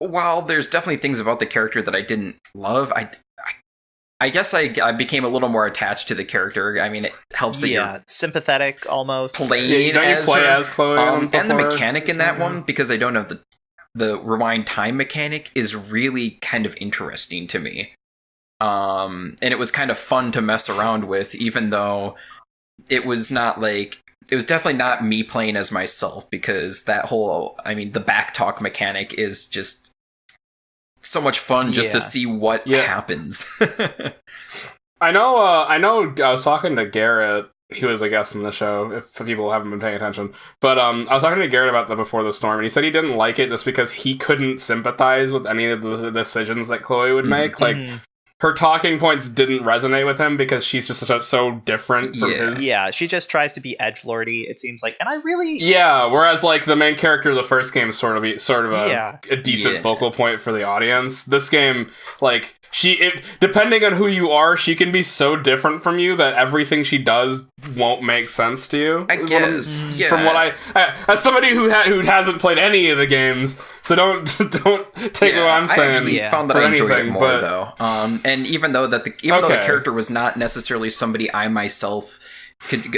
Speaker 3: while there's definitely things about the character that I didn't love, I guess I became a little more attached to the character. I mean, it helps that you're
Speaker 1: sympathetic almost.
Speaker 3: Playing
Speaker 2: as Chloe.
Speaker 3: And the mechanic in that one, because I don't have the rewind time mechanic, is really kind of interesting to me. And it was kind of fun to mess around with, even though it was not like... It was definitely not me playing as myself, because that whole... I mean, the backtalk mechanic is just so much fun just to see what happens.
Speaker 2: I know I was talking to Garrett. He was a guest on the show, if people haven't been paying attention. But I was talking to Garrett about the Before the Storm, and he said he didn't like it just because he couldn't sympathize with any of the decisions that Chloe would make. Like, her talking points didn't resonate with him because she's just so different from his.
Speaker 1: Yeah, she just tries to be edgelordy, it seems like. And I really...
Speaker 2: Yeah, whereas, like, the main character of the first game is sort of a decent focal point for the audience. This game, like... depending on who you are, she can be so different from you that everything she does won't make sense to you.
Speaker 3: I guess,
Speaker 2: From what I as somebody who hasn't played any of the games, so don't take what I'm saying.
Speaker 3: I actually found that I enjoyed it more, though. And even though the character was not necessarily somebody I myself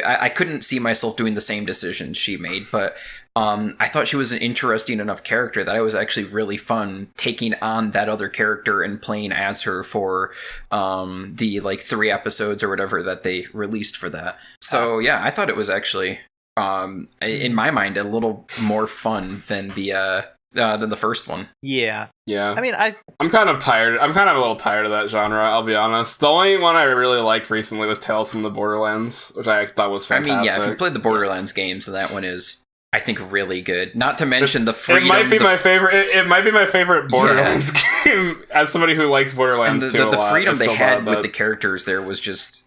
Speaker 3: I couldn't see myself doing the same decisions she made, but I thought she was an interesting enough character that it was actually really fun taking on that other character and playing as her for the 3 episodes or whatever that they released for that. So yeah, I thought it was actually in my mind a little more fun than the first one.
Speaker 1: Yeah.
Speaker 2: I
Speaker 1: mean,
Speaker 2: I'm kind of tired. I'm kind of a little tired of that genre, I'll be honest. The only one I really liked recently was Tales from the Borderlands, which I thought was fantastic.
Speaker 3: I mean, yeah, if you played the Borderlands games, so that one is, I think, really good. Not to mention the freedom.
Speaker 2: It might be my favorite. It might be my favorite Borderlands game. As somebody who likes Borderlands
Speaker 3: and
Speaker 2: too, a lot.
Speaker 3: The freedom they had with the characters there was just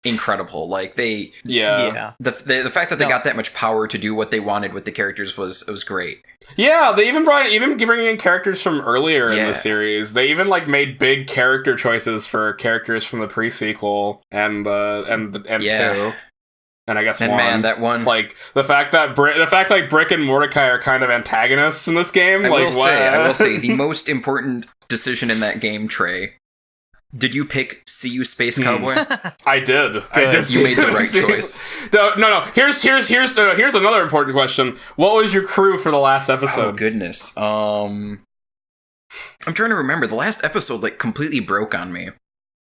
Speaker 3: incredible. Like the fact that they got that much power to do what they wanted with the characters was great.
Speaker 2: Yeah, they even bringing in characters from earlier in the series. They even made big character choices for characters from the pre-sequel and 2. And I guess
Speaker 3: and
Speaker 2: 1.
Speaker 3: Man, that one,
Speaker 2: like the fact that Brick and Mordecai are kind of antagonists in this game.
Speaker 3: I will say the most important decision in that game, Trey, Did you pick See You Space Cowboy?
Speaker 2: I did. I did.
Speaker 3: You made the right choice.
Speaker 2: No. Here's another important question. What was your crew for the last episode?
Speaker 3: Oh goodness. I'm trying to remember. The last episode like completely broke on me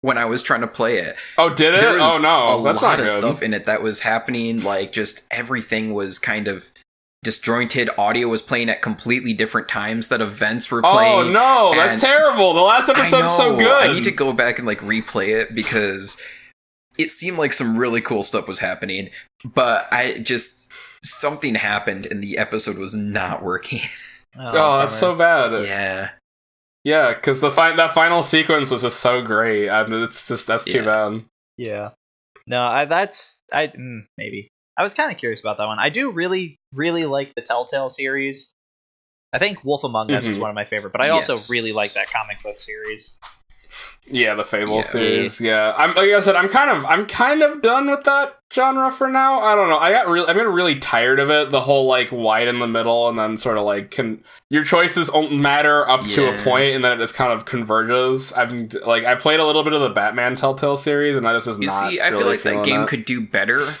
Speaker 3: when I was trying to play it.
Speaker 2: Oh, did it?
Speaker 3: There was
Speaker 2: oh no, that's
Speaker 3: a lot
Speaker 2: not
Speaker 3: of
Speaker 2: good.
Speaker 3: stuff in it that was happening. Like just everything was kind of disjointed. Audio was playing at completely different times that events were playing.
Speaker 2: Oh no, that's terrible. The last episode's so good.
Speaker 3: I need to go back and like replay it because it seemed like some really cool stuff was happening, but something happened and the episode was not working.
Speaker 2: Oh, that's so bad.
Speaker 3: Yeah.
Speaker 2: Yeah, because that final sequence was just so great. I mean, that's too bad.
Speaker 1: Yeah. No, maybe. I was kind of curious about that one. I do really, really like the Telltale series. I think Wolf Among Us is one of my favorite, but I also really like that comic book series.
Speaker 2: Yeah, the Fable series. Yeah, like I said, I'm kind of done with that genre for now. I don't know. I've been really tired of it. The whole like wide in the middle, and then sort of like your choices matter up to a point, and then it just kind of converges. I played a little bit of the Batman Telltale series, and that is just not.
Speaker 3: I feel like that game could do better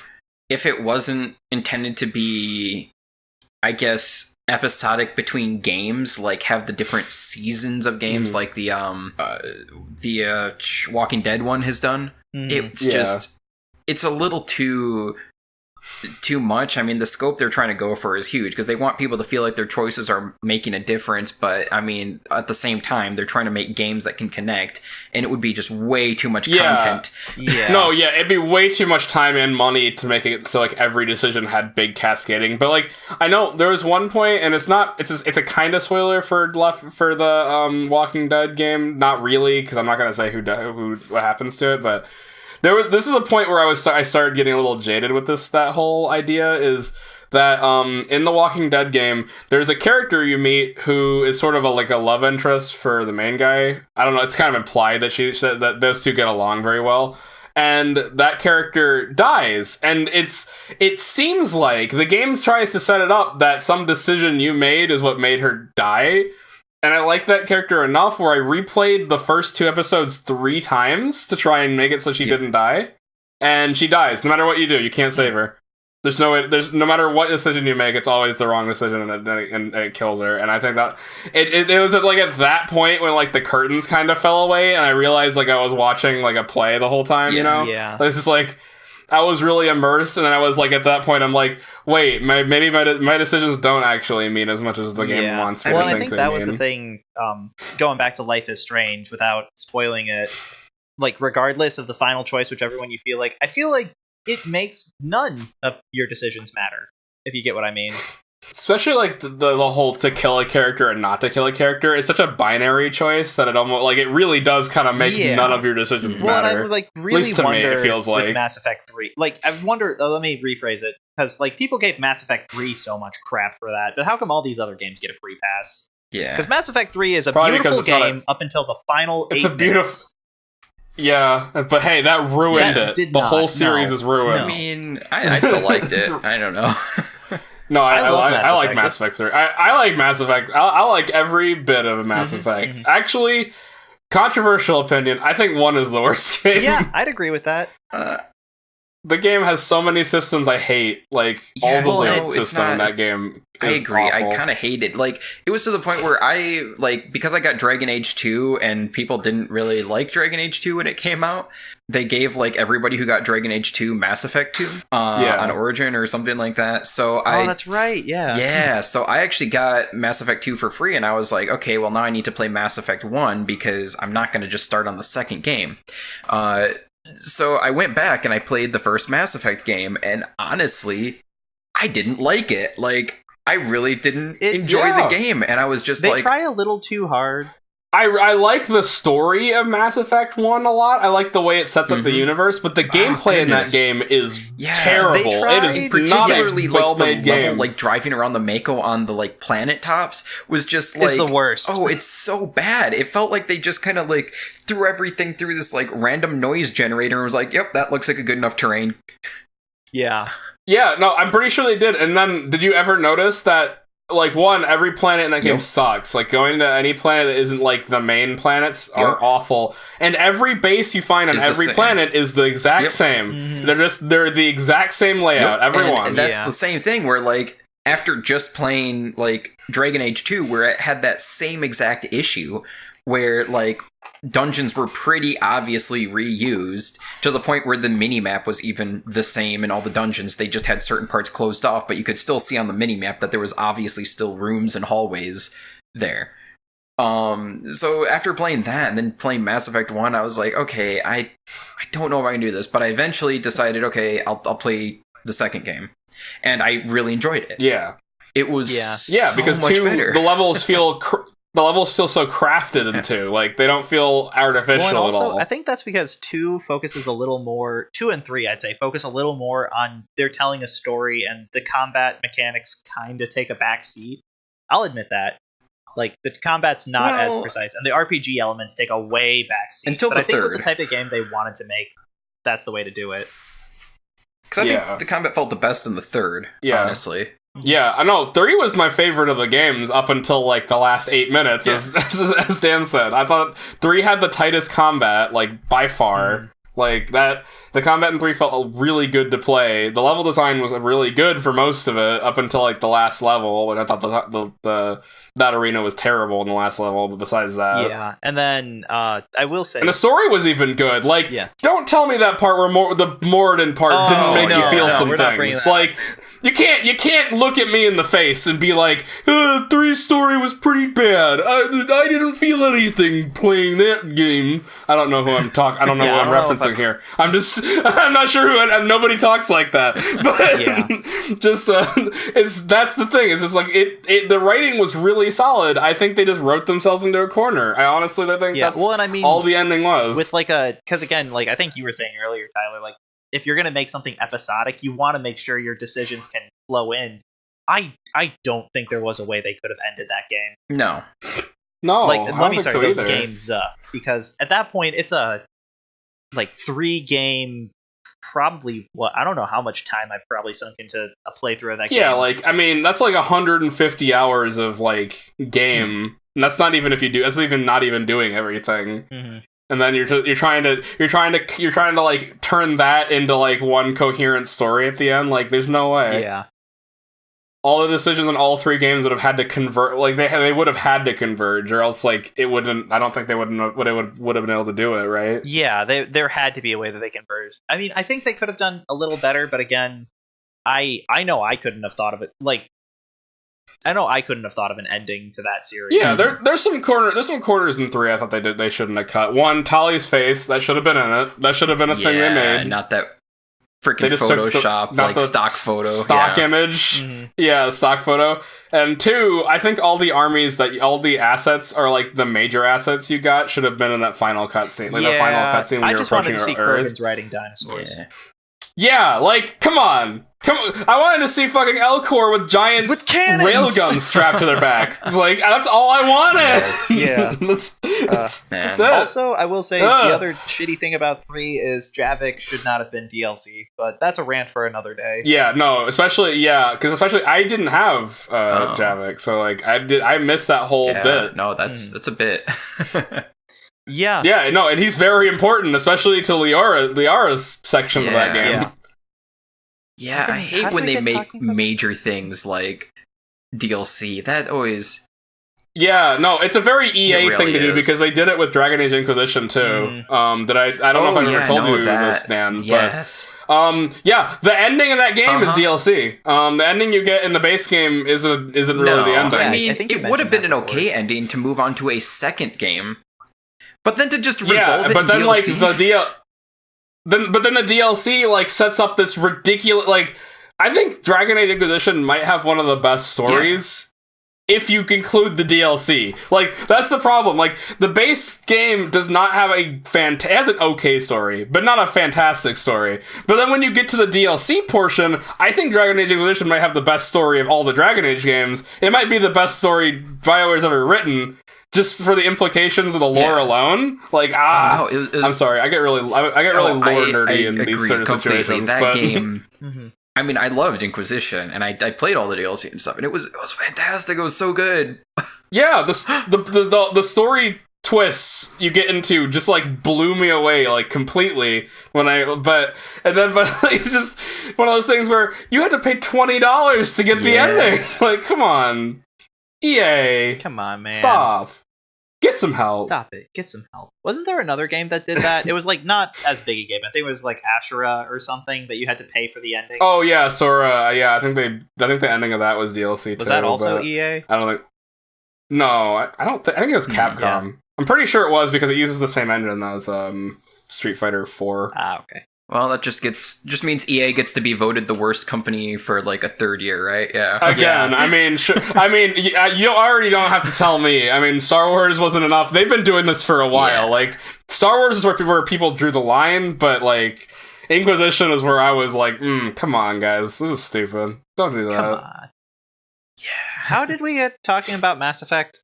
Speaker 3: if it wasn't intended to be, I guess, episodic between games, like have the different seasons of games, like the Walking Dead one has done. It's a little too much. I mean, the scope they're trying to go for is huge because they want people to feel like their choices are making a difference, but I mean, at the same time, they're trying to make games that can connect, and it would be just way too much content.
Speaker 1: Yeah.
Speaker 2: No, it'd be way too much time and money to make it so like every decision had big cascading. But like, I know there was one point, and it's a kind of spoiler for the Walking Dead game. Not really, because I'm not gonna say what happens to it, but. This is a point where I started getting a little jaded with that whole idea is that in the Walking Dead game there's a character you meet who is sort of a love interest for the main guy. I don't know, it's kind of implied that she said that those two get along very well, and that character dies, and it seems like the game tries to set it up that some decision you made is what made her die. And I like that character enough where I replayed the first 2 episodes 3 times to try and make it so she didn't die. And she dies. No matter what you do, you can't save her. No matter what decision you make, it's always the wrong decision, and it kills her. And I think that it was at that point when like the curtains kind of fell away, and I realized like I was watching like a play the whole time. You know, it's just like. I was really immersed, and then I was like, at that point, I'm like, wait, maybe my decisions don't actually mean as much as the game wants me to think.
Speaker 1: Well, I think that was the thing, going back to Life is Strange, without spoiling it, like, regardless of the final choice, whichever one you feel like, I feel like it makes none of your decisions matter, if you get what I mean.
Speaker 2: Especially like the whole to kill a character and not to kill a character is such a binary choice that it almost like it really does kind of make none of your decisions matter.
Speaker 1: And I like really
Speaker 2: At least to
Speaker 1: wonder
Speaker 2: me, it feels like
Speaker 1: with Mass Effect 3. Like I wonder. Let me rephrase it, because like people gave Mass Effect 3 so much crap for that, but how come all these other games get a free pass?
Speaker 3: Yeah,
Speaker 1: because Mass Effect 3 is a beautiful game up until the final.
Speaker 2: It's a beautiful.
Speaker 1: Minutes.
Speaker 2: Yeah, but hey, that ruined it. The whole series is ruined.
Speaker 3: I mean, I still liked it. I don't know.
Speaker 2: No, I like Mass Effect 3. I like Mass Effect. I like every bit of Mass Effect. Actually, controversial opinion, I think 1 is the worst game.
Speaker 1: Yeah, I'd agree with that.
Speaker 2: The game has so many systems I hate. Like, all the loot system in that game
Speaker 3: I agree.
Speaker 2: Awful.
Speaker 3: I kind of hate it. Like, it was to the point where because I got Dragon Age 2 and people didn't really like Dragon Age 2 when it came out, they gave, like, everybody who got Dragon Age 2 Mass Effect 2 on Origin or something like that. So
Speaker 1: that's right, yeah.
Speaker 3: Yeah, so I actually got Mass Effect 2 for free, and I was like, okay, well, now I need to play Mass Effect 1 because I'm not going to just start on the second game. So I went back and I played the first Mass Effect game, and honestly, I didn't like it. Like, I really didn't enjoy the game, and I was just
Speaker 1: they try a little too hard.
Speaker 2: I like the story of Mass Effect 1 a lot. I like the way it sets up the universe, but the gameplay in that game is terrible. It is
Speaker 3: particularly
Speaker 2: not a well-made game.
Speaker 3: Level, like driving around the Mako on the like planet tops was just like
Speaker 1: it's the worst.
Speaker 3: Oh, it's so bad. It felt like they just kind of like threw everything through this like random noise generator and was like, "Yep, that looks like a good enough terrain."
Speaker 1: Yeah.
Speaker 2: Yeah, no, I'm pretty sure they did. And then, did you ever notice that like, one, every planet in that game
Speaker 3: Yep.
Speaker 2: sucks. Like, going to any planet that isn't, like, the main planets are awful. And every base you find on every planet is the exact same. Mm-hmm. They're the exact same layout, everyone.
Speaker 3: And that's the same thing where, like, after just playing, like, Dragon Age 2, where it had that same exact issue, where, like, dungeons were pretty obviously reused to the point where the minimap was even the same in all the dungeons. They just had certain parts closed off, but you could still see on the minimap that there was obviously still rooms and hallways there. So after playing that and then playing Mass Effect 1, I was like, okay, I don't know if I can do this, but I eventually decided, okay, I'll play the second game. And I really enjoyed it.
Speaker 2: Yeah.
Speaker 3: It was so
Speaker 2: because
Speaker 3: much
Speaker 2: 2,
Speaker 3: better.
Speaker 2: the levels feel... the levels feel so crafted in 2. Like, they don't feel artificial
Speaker 1: and also,
Speaker 2: at all.
Speaker 1: I think that's because 2 focuses a little more... 2 and 3, I'd say, focus a little more on they're telling a story, and the combat mechanics kind of take a back seat. I'll admit that. Like, the combat's not as precise, and the RPG elements take a way back seat.
Speaker 3: Until
Speaker 1: but
Speaker 3: the
Speaker 1: I think
Speaker 3: third.
Speaker 1: with the type of game they wanted to make, that's the way to do it.
Speaker 3: Because I think the combat felt the best in the third, honestly.
Speaker 2: Yeah, I know. 3 was my favorite of the games up until, like, the last 8 minutes, as Dan said. I thought 3 had the tightest combat, like, by far. Like, the combat in 3 felt really good to play. The level design was really good for most of it, up until, like, the last level, and I thought that arena was terrible in the last level, but besides that...
Speaker 1: Yeah, and then, I will say...
Speaker 2: And the story was even good. Like, don't tell me that part where the Moradin part didn't make you feel some things. Like... You can't look at me in the face and be like, 3's story was pretty bad. I didn't feel anything playing that game. I don't know who I'm talking. I don't know who I'm referencing here. I'm not sure who. Nobody talks like that. But just that's the thing. It's just like the writing was really solid. I think they just wrote themselves into a corner. I honestly think that's all the ending was.
Speaker 1: With because again, like I think you were saying earlier, Tyler, like. If you're going to make something episodic, you want to make sure your decisions can flow in. I don't think there was a way they could have ended that game.
Speaker 3: No.
Speaker 1: Like, let me start those games up. Because at that point, it's a, 3-game, probably, I don't know how much time I've probably sunk into a playthrough of that game.
Speaker 2: Yeah, like, I mean, that's like 150 hours of, like, game. And that's not even that's even not even doing everything. Mm-hmm. And then you're trying to like turn that into like one coherent story at the end. Like, there's no way.
Speaker 1: Yeah.
Speaker 2: All the decisions in all 3 games would have had to convert. Like they would have had to converge, or else like it wouldn't. I don't think they would have been able to do it, right?
Speaker 1: Yeah, there had to be a way that they converged. I mean, I think they could have done a little better, but again, I know I couldn't have thought of it. Like, I know I couldn't have thought of an ending to that series.
Speaker 2: Yeah, there's some corners in 3 I thought they shouldn't have cut. One, Tali's face, that should have been in it. That should have been a thing they made.
Speaker 3: Not that freaking Photoshop, like stock photo.
Speaker 2: Stock image. Mm-hmm. Yeah, stock photo. And 2, I think all the armies all the assets are like the major assets you got should have been in that final cutscene. Like that final cutscene when you're approaching Earth.
Speaker 1: I just wanted to see Kurgan's riding dinosaurs.
Speaker 2: Yeah, like, come on. I wanted to see fucking Elcor with giant railguns strapped to their back. It's like, that's all I wanted.
Speaker 1: Yeah.
Speaker 2: That's it.
Speaker 1: Also, I will say the other shitty thing about 3 is Javik should not have been DLC, but that's a rant for another day.
Speaker 2: Yeah, no, especially I didn't have Javik, so like I missed that whole bit.
Speaker 3: No, that's a bit.
Speaker 1: Yeah.
Speaker 2: Yeah, no, and he's very important, especially to Liara's section of that game.
Speaker 1: Yeah.
Speaker 3: Yeah, I hate when they make major things like DLC. That always...
Speaker 2: Yeah, no, it's a very EA thing to do because they did it with Dragon Age Inquisition too. I don't know if I ever told you this, Dan.
Speaker 3: Yes.
Speaker 2: But, the ending of that game is DLC. The ending you get in the base game isn't really the ending.
Speaker 3: I mean, it would have been an okay ending to move on to a second game, but then to just resolve it in DLC.
Speaker 2: But then the DLC like sets up this ridiculous I think Dragon Age Inquisition might have one of the best stories if you conclude the DLC. Like, that's the problem. Like, the base game does not have it has an okay story, but not a fantastic story. But then when you get to the DLC portion, I think Dragon Age Inquisition might have the best story of all the Dragon Age games. It might be the best story BioWare's ever written. Just for the implications of the lore alone, I'm sorry, I get really lore nerdy in these sort of situations.
Speaker 3: That game, I mean, I loved Inquisition, and I played all the DLC and stuff, and it was fantastic. It was so good.
Speaker 2: Yeah, the story twists you get into just like blew me away like completely but it's just one of those things where you had to pay $20 to get the ending. Like, come on, EA,
Speaker 1: come on, man,
Speaker 2: stop. Get some help.
Speaker 1: Stop it. Get some help. Wasn't there another game that did that? It was like not as big a game. I think it was like Ashura or something that you had to pay for the endings.
Speaker 2: Oh yeah, Sora. Yeah, I think the ending of that was DLC.
Speaker 1: Was that also EA?
Speaker 2: I don't think. No, I don't think. I think it was Capcom. Yeah. I'm pretty sure it was because it uses the same engine as Street Fighter 4.
Speaker 1: Ah, okay.
Speaker 3: Well, that just means EA gets to be voted the worst company for like a third year, right? Yeah.
Speaker 2: Again, I mean, you already don't have to tell me. I mean, Star Wars wasn't enough. They've been doing this for a while. Yeah. Like, Star Wars is where people drew the line, but like, Inquisition is where I was like, come on, guys, this is stupid. Don't do that.
Speaker 1: Come on. Yeah. How did we get talking about Mass Effect?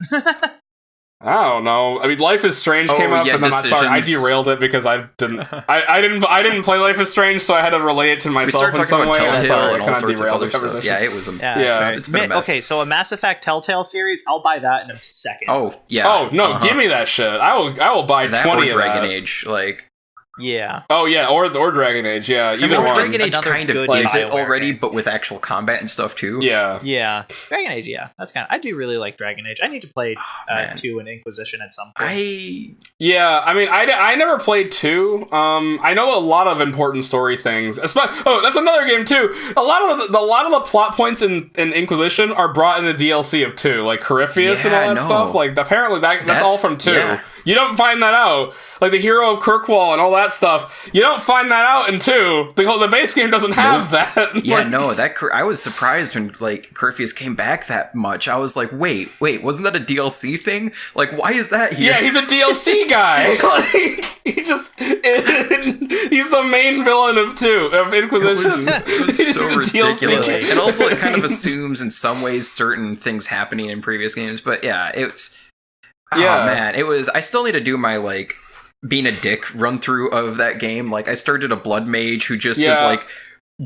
Speaker 2: I don't know. I mean, Life is Strange came up, and then I derailed it because I didn't play Life is Strange, so I had to relate it to myself in some way.
Speaker 3: And
Speaker 2: sorry,
Speaker 3: and all sorts of other stuff. Yeah, it was. It's been a mess.
Speaker 1: Okay, so a Mass Effect Telltale series, I'll buy that in a second.
Speaker 3: Oh yeah.
Speaker 2: Oh no, give me that shit. I will buy that 20
Speaker 3: or Dragon Age, like.
Speaker 1: Yeah.
Speaker 2: Oh yeah, or Dragon Age. Yeah, either one.
Speaker 3: Dragon Age kind of is it already, but with actual combat and stuff too.
Speaker 2: Yeah.
Speaker 1: Yeah. Dragon Age. Yeah, that's kind of. I do really like Dragon Age. I need to play 2 and Inquisition at some point.
Speaker 2: I never played 2. I know a lot of important story things. That's another game too. A lot of the plot points in Inquisition are brought in the DLC of 2, like Corypheus and all that stuff. Like apparently that's all from 2. Yeah. You don't find that out. Like the hero of Kirkwall and all that stuff. You don't find that out in 2. The base game doesn't have that.
Speaker 3: Yeah, no. I was surprised when like Corypheus came back that much. I was like, wait, wasn't that a DLC thing? Like, why is that here?
Speaker 2: Yeah, he's a DLC guy. Like, he's the main villain of Inquisition.
Speaker 3: It was so ridiculous. And also, it kind of assumes in some ways certain things happening in previous games. But yeah, it's. Yeah. Oh man, it was. I still need to do my like being a dick run through of that game. Like I started a blood mage who just is like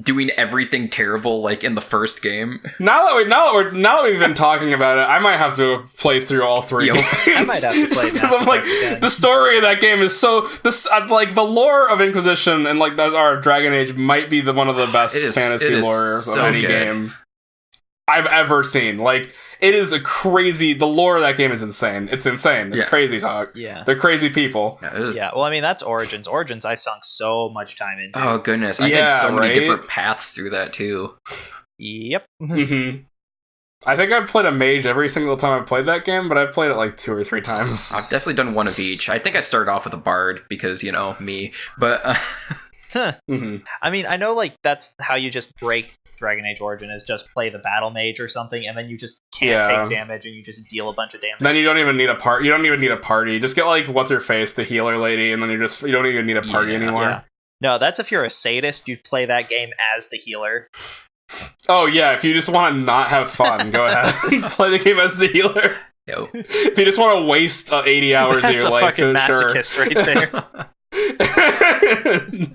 Speaker 3: doing everything terrible like in the first game. Now
Speaker 2: that we've been talking about it, I might have to play through all 3 games.
Speaker 1: I might have to play because I'm
Speaker 2: like the story of that game is so like the lore of Inquisition and like our Dragon Age might be one of the best fantasy lore of any game I've ever seen. Like. It is the lore of that game is insane. It's insane. It's crazy talk.
Speaker 1: Yeah.
Speaker 2: They're crazy people.
Speaker 1: Yeah, well, I mean, that's Origins. Origins, I sunk so much time into.
Speaker 3: Oh, goodness. I had so many different paths through that, too.
Speaker 1: Yep.
Speaker 2: Mm-hmm. I think I've played a mage every single time I've played that game, but I've played it like 2 or 3 times.
Speaker 3: I've definitely done one of each. I think I started off with a bard because, me. But,
Speaker 2: mm-hmm.
Speaker 1: I mean, I know, like, that's how you just break Dragon Age Origin is just play the battle mage or something, and then you just can't take damage, and you just deal a bunch of damage.
Speaker 2: Then you don't even need a party. You don't even need a party. Just get like what's her face, the healer lady, and then you don't even need a party anymore. Yeah.
Speaker 1: No, that's if you're a sadist. You play that game as the healer.
Speaker 2: Oh yeah, if you just want to not have fun, go ahead play the game as the healer.
Speaker 3: Yo.
Speaker 2: If you just want to waste 80 hours of your life,
Speaker 1: that's a fucking masochist right there.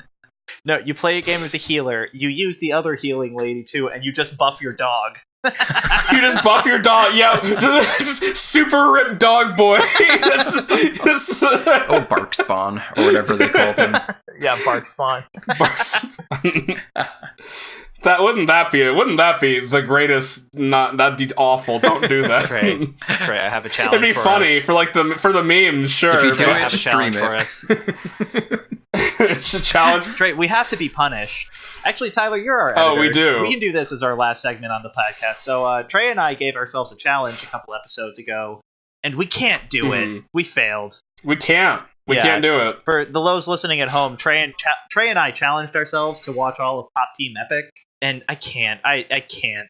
Speaker 1: No, you play a game as a healer, you use the other healing lady too, and you just buff your dog.
Speaker 2: You just buff your dog, just super ripped dog boy.
Speaker 3: Bark Spawn, or whatever they call them.
Speaker 1: Yeah, Bark Spawn.
Speaker 2: Wouldn't that be the greatest? That'd be awful. Don't do that.
Speaker 1: Trey, I have a challenge.
Speaker 2: It'd be funny for the memes, sure.
Speaker 3: If you do
Speaker 1: I have a challenge for us.
Speaker 2: It's a challenge.
Speaker 1: Trey, we have to be punished. Actually, Tyler, you're our editor.
Speaker 2: Oh, we do.
Speaker 1: We can do this as our last segment on the podcast. So Trey and I gave ourselves a challenge a couple episodes ago, and we can't do it. We failed.
Speaker 2: We can't. We can't do it.
Speaker 1: For the lows listening at home, Trey and I challenged ourselves to watch all of Pop Team Epic, and I can't. I can't.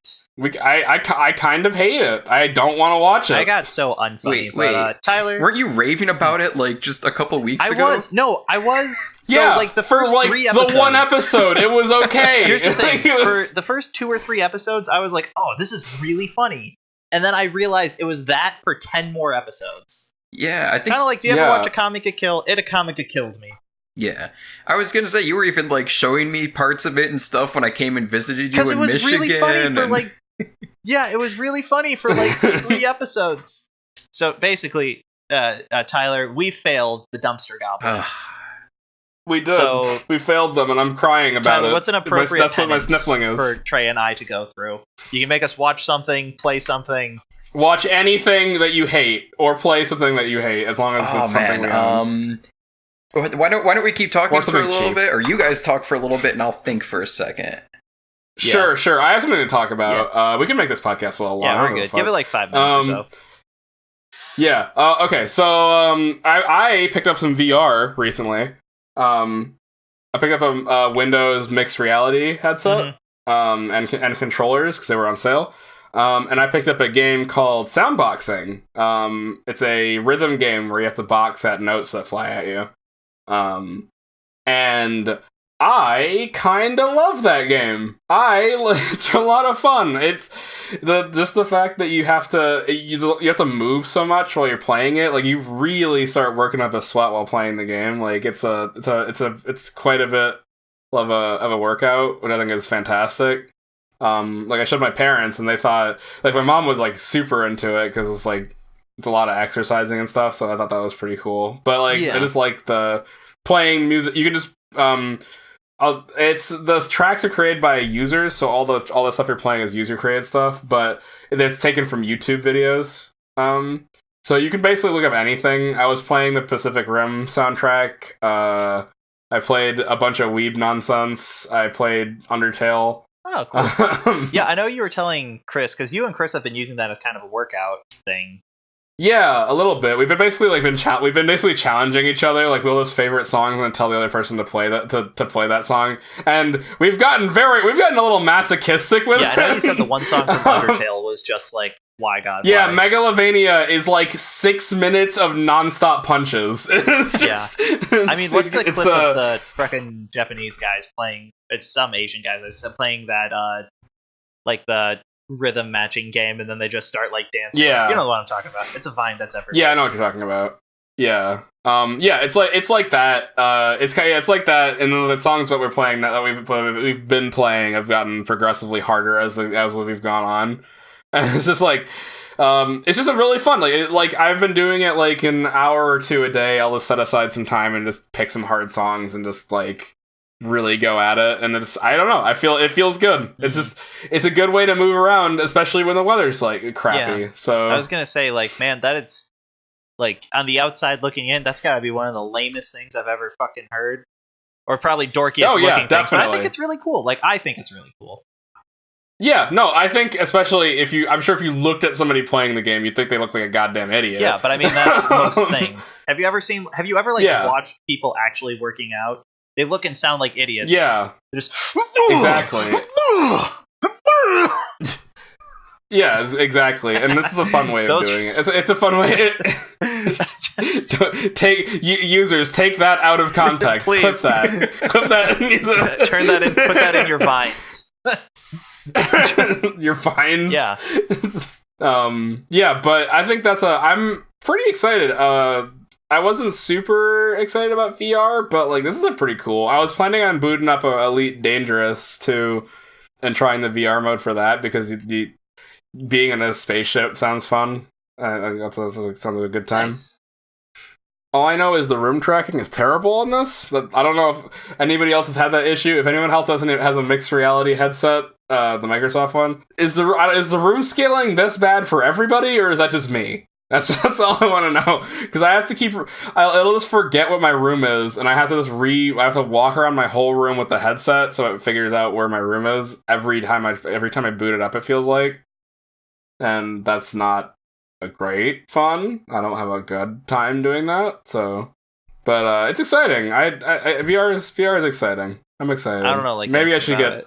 Speaker 2: I kind of hate it. I don't want to watch it.
Speaker 1: I got so unfunny. Wait. Tyler,
Speaker 3: weren't you raving about it like just a couple weeks ago?
Speaker 1: I was. So, like the first 3 episodes.
Speaker 2: The one episode, it was okay.
Speaker 1: Here's the thing. For the first 2 or 3 episodes, I was like, oh, this is really funny. And then I realized it was that for 10 more episodes.
Speaker 3: Yeah, I think...
Speaker 1: Kind of like, do you ever watch A Comic Get Killed? A Comic Get Killed me.
Speaker 3: Yeah. I was going to say, you were even, like, showing me parts of it and stuff when I came and visited you in Michigan.
Speaker 1: Because it was really funny for, like... Yeah, it was really funny for, like, 3 episodes. So, basically, Tyler, we failed the dumpster goblins.
Speaker 2: We did. So, we failed them, and I'm crying about
Speaker 1: Tyler,
Speaker 2: it.
Speaker 1: What's an appropriate
Speaker 2: That's what my sniffling is.
Speaker 1: For Trey and I to go through? You can make us watch something, play something.
Speaker 2: Watch anything that you hate, or play something that you hate, as long as it's something we own.
Speaker 3: Why don't we keep talking for a little bit, or you guys talk for a little bit, and I'll think for a second.
Speaker 2: Sure. I have something to talk about. Yeah. We can make this podcast a little long.
Speaker 1: Yeah, we're good. Give it like 5 minutes or so.
Speaker 2: Yeah. Okay. So I picked up some VR recently. I picked up a Windows mixed reality headset and controllers because they were on sale. And I picked up a game called Soundboxing. It's a rhythm game where you have to box at notes that fly at you. And I kind of love that game. It's a lot of fun. It's the fact that you have to move so much while you're playing it. Like, you really start working up a sweat while playing the game. Like, it's quite a bit of a workout, which I think is fantastic. Like, I showed my parents and they thought, like, my mom was like super into it because it's like it's a lot of exercising and stuff. So I thought that was pretty cool. But like, I just like the playing music. You can just the tracks are created by users, so all the stuff you're playing is user created stuff, but it's taken from YouTube videos. So you can basically look up anything. I was playing the Pacific Rim soundtrack. I played a bunch of weeb nonsense. I played Undertale.
Speaker 1: Oh, cool. Yeah, I know you were telling Chris, because you and Chris have been using that as kind of a workout thing.
Speaker 2: Yeah, a little bit. We've been basically challenging each other. Like, we'll list favorite songs and then tell the other person to play that to play that song. And we've gotten a little masochistic with it.
Speaker 1: Yeah, I know you said the one song from Undertale was just like, why God?
Speaker 2: Yeah,
Speaker 1: why?
Speaker 2: Megalovania is like 6 minutes of nonstop punches.
Speaker 1: I mean, what's the clip of the freaking Japanese guys playing? It's some Asian guys playing that like the rhythm matching game, and then they just start like dancing.
Speaker 2: Yeah,
Speaker 1: you know what I'm talking about. It's a Vine that's everywhere.
Speaker 2: Yeah, I know what you're talking about. Yeah, it's like that. It's like that, and then the songs that we're playing that we've been playing have gotten progressively harder as we've gone on. And it's just like, it's just a really fun. Like I've been doing it like an hour or two a day. I'll just set aside some time and just pick some hard songs and just like really go at it. And I don't know. It feels good. Mm-hmm. It's a good way to move around, especially when the weather's like crappy. Yeah. So
Speaker 1: I was gonna say, like, man, that is like, on the outside looking in, that's gotta be one of the lamest things I've ever fucking heard, or probably dorkiest looking things. But I think it's really cool. Like, I think it's really cool.
Speaker 2: Yeah, no, I think especially I'm sure if you looked at somebody playing the game, you'd think they look like a goddamn idiot.
Speaker 1: Yeah, but I mean, that's most things. Have you ever watched people actually working out? They look and sound like idiots.
Speaker 2: Yeah.
Speaker 1: They're just...
Speaker 2: Exactly. Yeah, exactly. And this is a fun way of doing it. It's a fun way. Users, take that out of context.
Speaker 1: Please.
Speaker 2: Clip that. And use it.
Speaker 1: Turn that in. Put that in your vines.
Speaker 2: Your vines.
Speaker 1: Yeah.
Speaker 2: Yeah, but I think I'm pretty excited. I wasn't super excited about VR, but like, this is pretty cool. I was planning on booting up Elite Dangerous too and trying the VR mode for that, because being in a spaceship sounds fun. That sounds like a good time. Nice. All I know is the room tracking is terrible on this. I don't know if anybody else has had that issue. If anyone else has a mixed reality headset, the Microsoft one, is the room scaling this bad for everybody, or is that just me? That's all I want to know, because I have to it'll just forget what my room is, and I have to walk around my whole room with the headset so it figures out where my room is every time I boot it up, it feels like. And that's not a great fun. I don't have a good time doing that. So, but it's exciting. VR is exciting. I'm excited.
Speaker 1: I don't know. Like,
Speaker 2: maybe I should get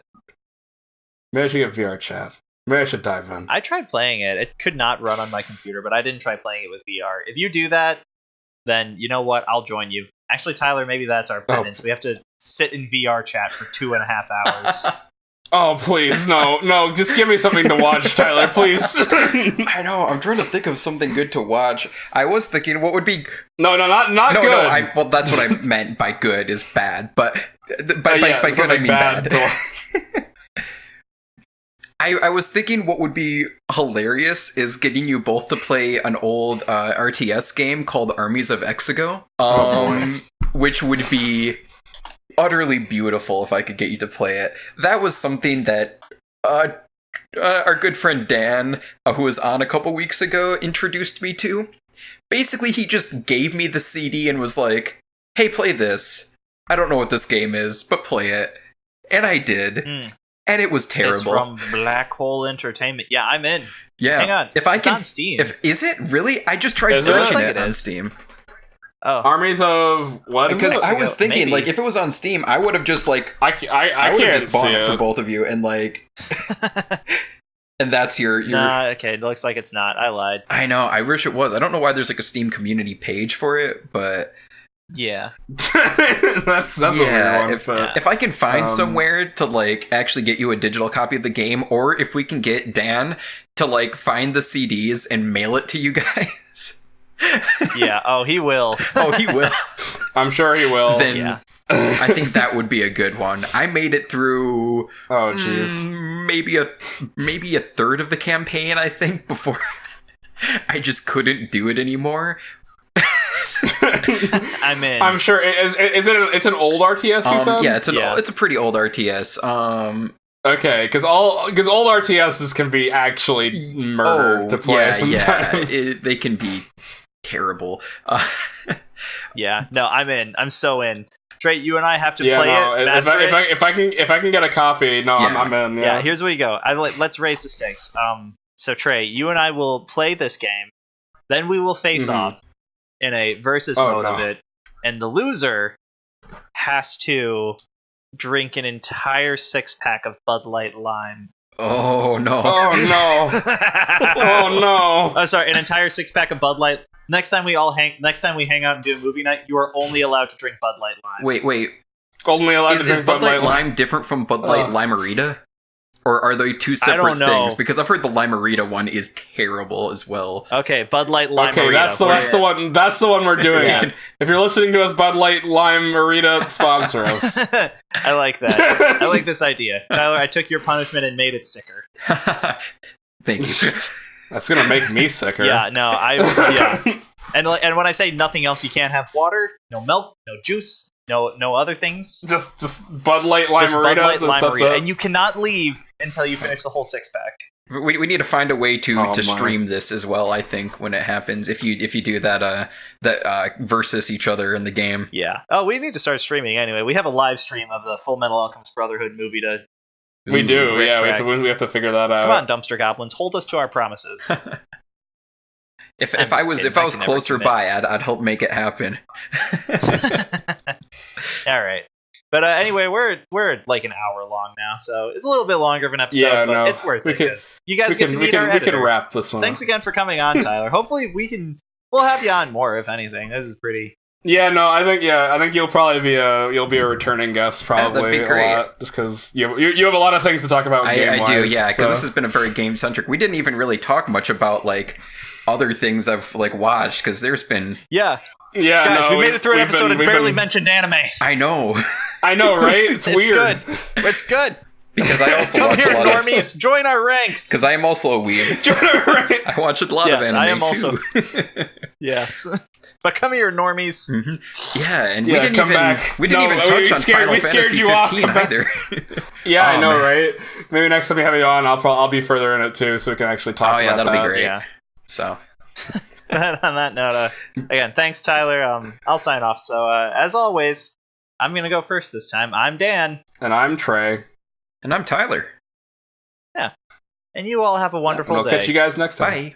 Speaker 2: VR chat. Maybe I should dive in.
Speaker 1: I tried playing it. It could not run on my computer, but I didn't try playing it with VR. If you do that, then you know what? I'll join you. Actually, Tyler, maybe that's our penance. We have to sit in VR chat for 2.5 hours.
Speaker 2: Oh, please, no, just give me something to watch, Tyler, please.
Speaker 3: I know, I'm trying to think of something good to watch. I was thinking what would be...
Speaker 2: No, not good.
Speaker 3: No, well, that's what I meant by good is bad, but by good I mean bad. I was thinking what would be hilarious is getting you both to play an old RTS game called Armies of Exego, which would be utterly beautiful if I could get you to play it. That was something that our good friend Dan, who was on a couple weeks ago, introduced me to. Basically, he just gave me the CD and was like, hey, play this. I don't know what this game is, but play it. And I did. And it was terrible. It's
Speaker 1: from Black Hole Entertainment. Yeah, I'm in.
Speaker 3: Yeah.
Speaker 1: Hang on.
Speaker 3: If I can,
Speaker 1: it's on Steam.
Speaker 3: Is it really? I just tried searching it on Steam.
Speaker 1: Oh.
Speaker 2: Armies of what?
Speaker 3: Because I was thinking, like, if it was on Steam, I would have just like
Speaker 2: I
Speaker 3: would have
Speaker 2: can't
Speaker 3: just bought
Speaker 2: see
Speaker 3: it for both of you, and like, and that's your.
Speaker 1: Nah, okay. It looks like it's not. I lied.
Speaker 3: I know. I wish it was. I don't know why there's like a Steam community page for it, but
Speaker 1: yeah,
Speaker 2: that's a weird one.
Speaker 3: If I can find somewhere to like actually get you a digital copy of the game, or if we can get Dan to like find the CDs and mail it to you guys.
Speaker 1: Yeah. Oh, he will.
Speaker 3: He will.
Speaker 2: I'm sure he will.
Speaker 3: Then
Speaker 1: yeah.
Speaker 3: I think that would be a good one. I made it through.
Speaker 2: Oh, jeez.
Speaker 3: Maybe a third of the campaign. I think before I just couldn't do it anymore.
Speaker 1: I'm in.
Speaker 2: I'm sure. Is it? It's an old RTS. You said?
Speaker 3: Yeah, it's a pretty old RTS.
Speaker 2: Okay, because old RTSs can be actually murdered to play.
Speaker 3: Yeah, they can be terrible.
Speaker 1: Yeah, no, I'm in. I'm so in. Trey, you and I have to play it.
Speaker 2: If I can get a copy, I'm in.
Speaker 1: Yeah, here's where we go. Let's raise the stakes. So Trey, you and I will play this game, then we will face off in a versus mode of it, and the loser has to drink an entire 6-pack of Bud Light Lime.
Speaker 3: Oh no!
Speaker 2: Oh no! Oh no!
Speaker 1: Oh, sorry, an entire 6-pack of Bud Light. Next time we hang out and do a movie night, you are only allowed to drink Bud Light Lime.
Speaker 3: Wait.
Speaker 2: Only allowed to drink
Speaker 3: Is Bud Light Lime different from Bud Light Limerita? Or are they two separate things? Because I've heard the Limerita one is terrible as well.
Speaker 1: Okay, Bud Light Limerita.
Speaker 2: Okay, that's the one. That's the one we're doing. Yeah. If you're listening to us, Bud Light Limerita, sponsor us.
Speaker 1: I like that. I like this idea, Tyler. I took your punishment and made it sicker.
Speaker 3: Thank you.
Speaker 2: That's gonna make me sicker.
Speaker 1: Yeah. No. And when I say nothing else, you can't have water, no milk, no juice. No other things.
Speaker 2: Just Bud Light Limerita.
Speaker 1: Just Bud Light Limerita. And you cannot leave until you finish the whole 6-pack.
Speaker 3: We need to find a way to stream this as well, I think, when it happens. If you do that versus each other in the game.
Speaker 1: Yeah. Oh, we need to start streaming anyway. We have a live stream of the Full Metal Alchemist Brotherhood movie to...
Speaker 2: We do, yeah. We have to figure that out.
Speaker 1: Come on, Dumpster Goblins. Hold us to our promises.
Speaker 3: If I was closer by, I'd help make it happen.
Speaker 1: All right, but anyway, we're like an hour long now, so it's a little bit longer of an episode, but it's worth it. You guys get to meet our editor.
Speaker 2: We can wrap this one.
Speaker 1: Thanks again for coming on, Tyler. Hopefully, we'll have you on more, if anything. This is pretty.
Speaker 2: Yeah, no, I think you'll probably be a returning guest, probably.
Speaker 3: That'd be great.
Speaker 2: A lot, just because you have a lot of things to talk about.
Speaker 3: I do, yeah, because this has been a very game centric. We didn't even really talk much about like other things I've like watched, because there's been
Speaker 1: guys, we made it through an episode and barely mentioned anime.
Speaker 3: I know,
Speaker 2: right? It's weird.
Speaker 1: It's good.
Speaker 3: Because I also
Speaker 1: come
Speaker 3: watch
Speaker 1: here,
Speaker 3: a lot
Speaker 1: normies. Join our ranks.
Speaker 3: Because I am also a weeb.
Speaker 2: Join our ranks.
Speaker 3: I watch a lot of anime
Speaker 1: I am
Speaker 3: too.
Speaker 1: Also. Yes, but come here, normies.
Speaker 3: Mm-hmm. Yeah, and
Speaker 2: we didn't
Speaker 3: even touch on Final Fantasy 15 either.
Speaker 2: Yeah, I know, right? Maybe next time we have you on, I'll be further in it too, so we can actually talk.
Speaker 3: Oh yeah,
Speaker 2: about
Speaker 3: that'll be great.
Speaker 1: Yeah.
Speaker 3: So.
Speaker 1: But on that note, again, thanks, Tyler. I'll sign off. So, as always, I'm gonna go first this time. I'm Dan,
Speaker 2: and I'm Trey,
Speaker 3: and I'm Tyler.
Speaker 1: Yeah, and you all have a wonderful day.
Speaker 2: I'll catch you guys next time.
Speaker 3: Bye.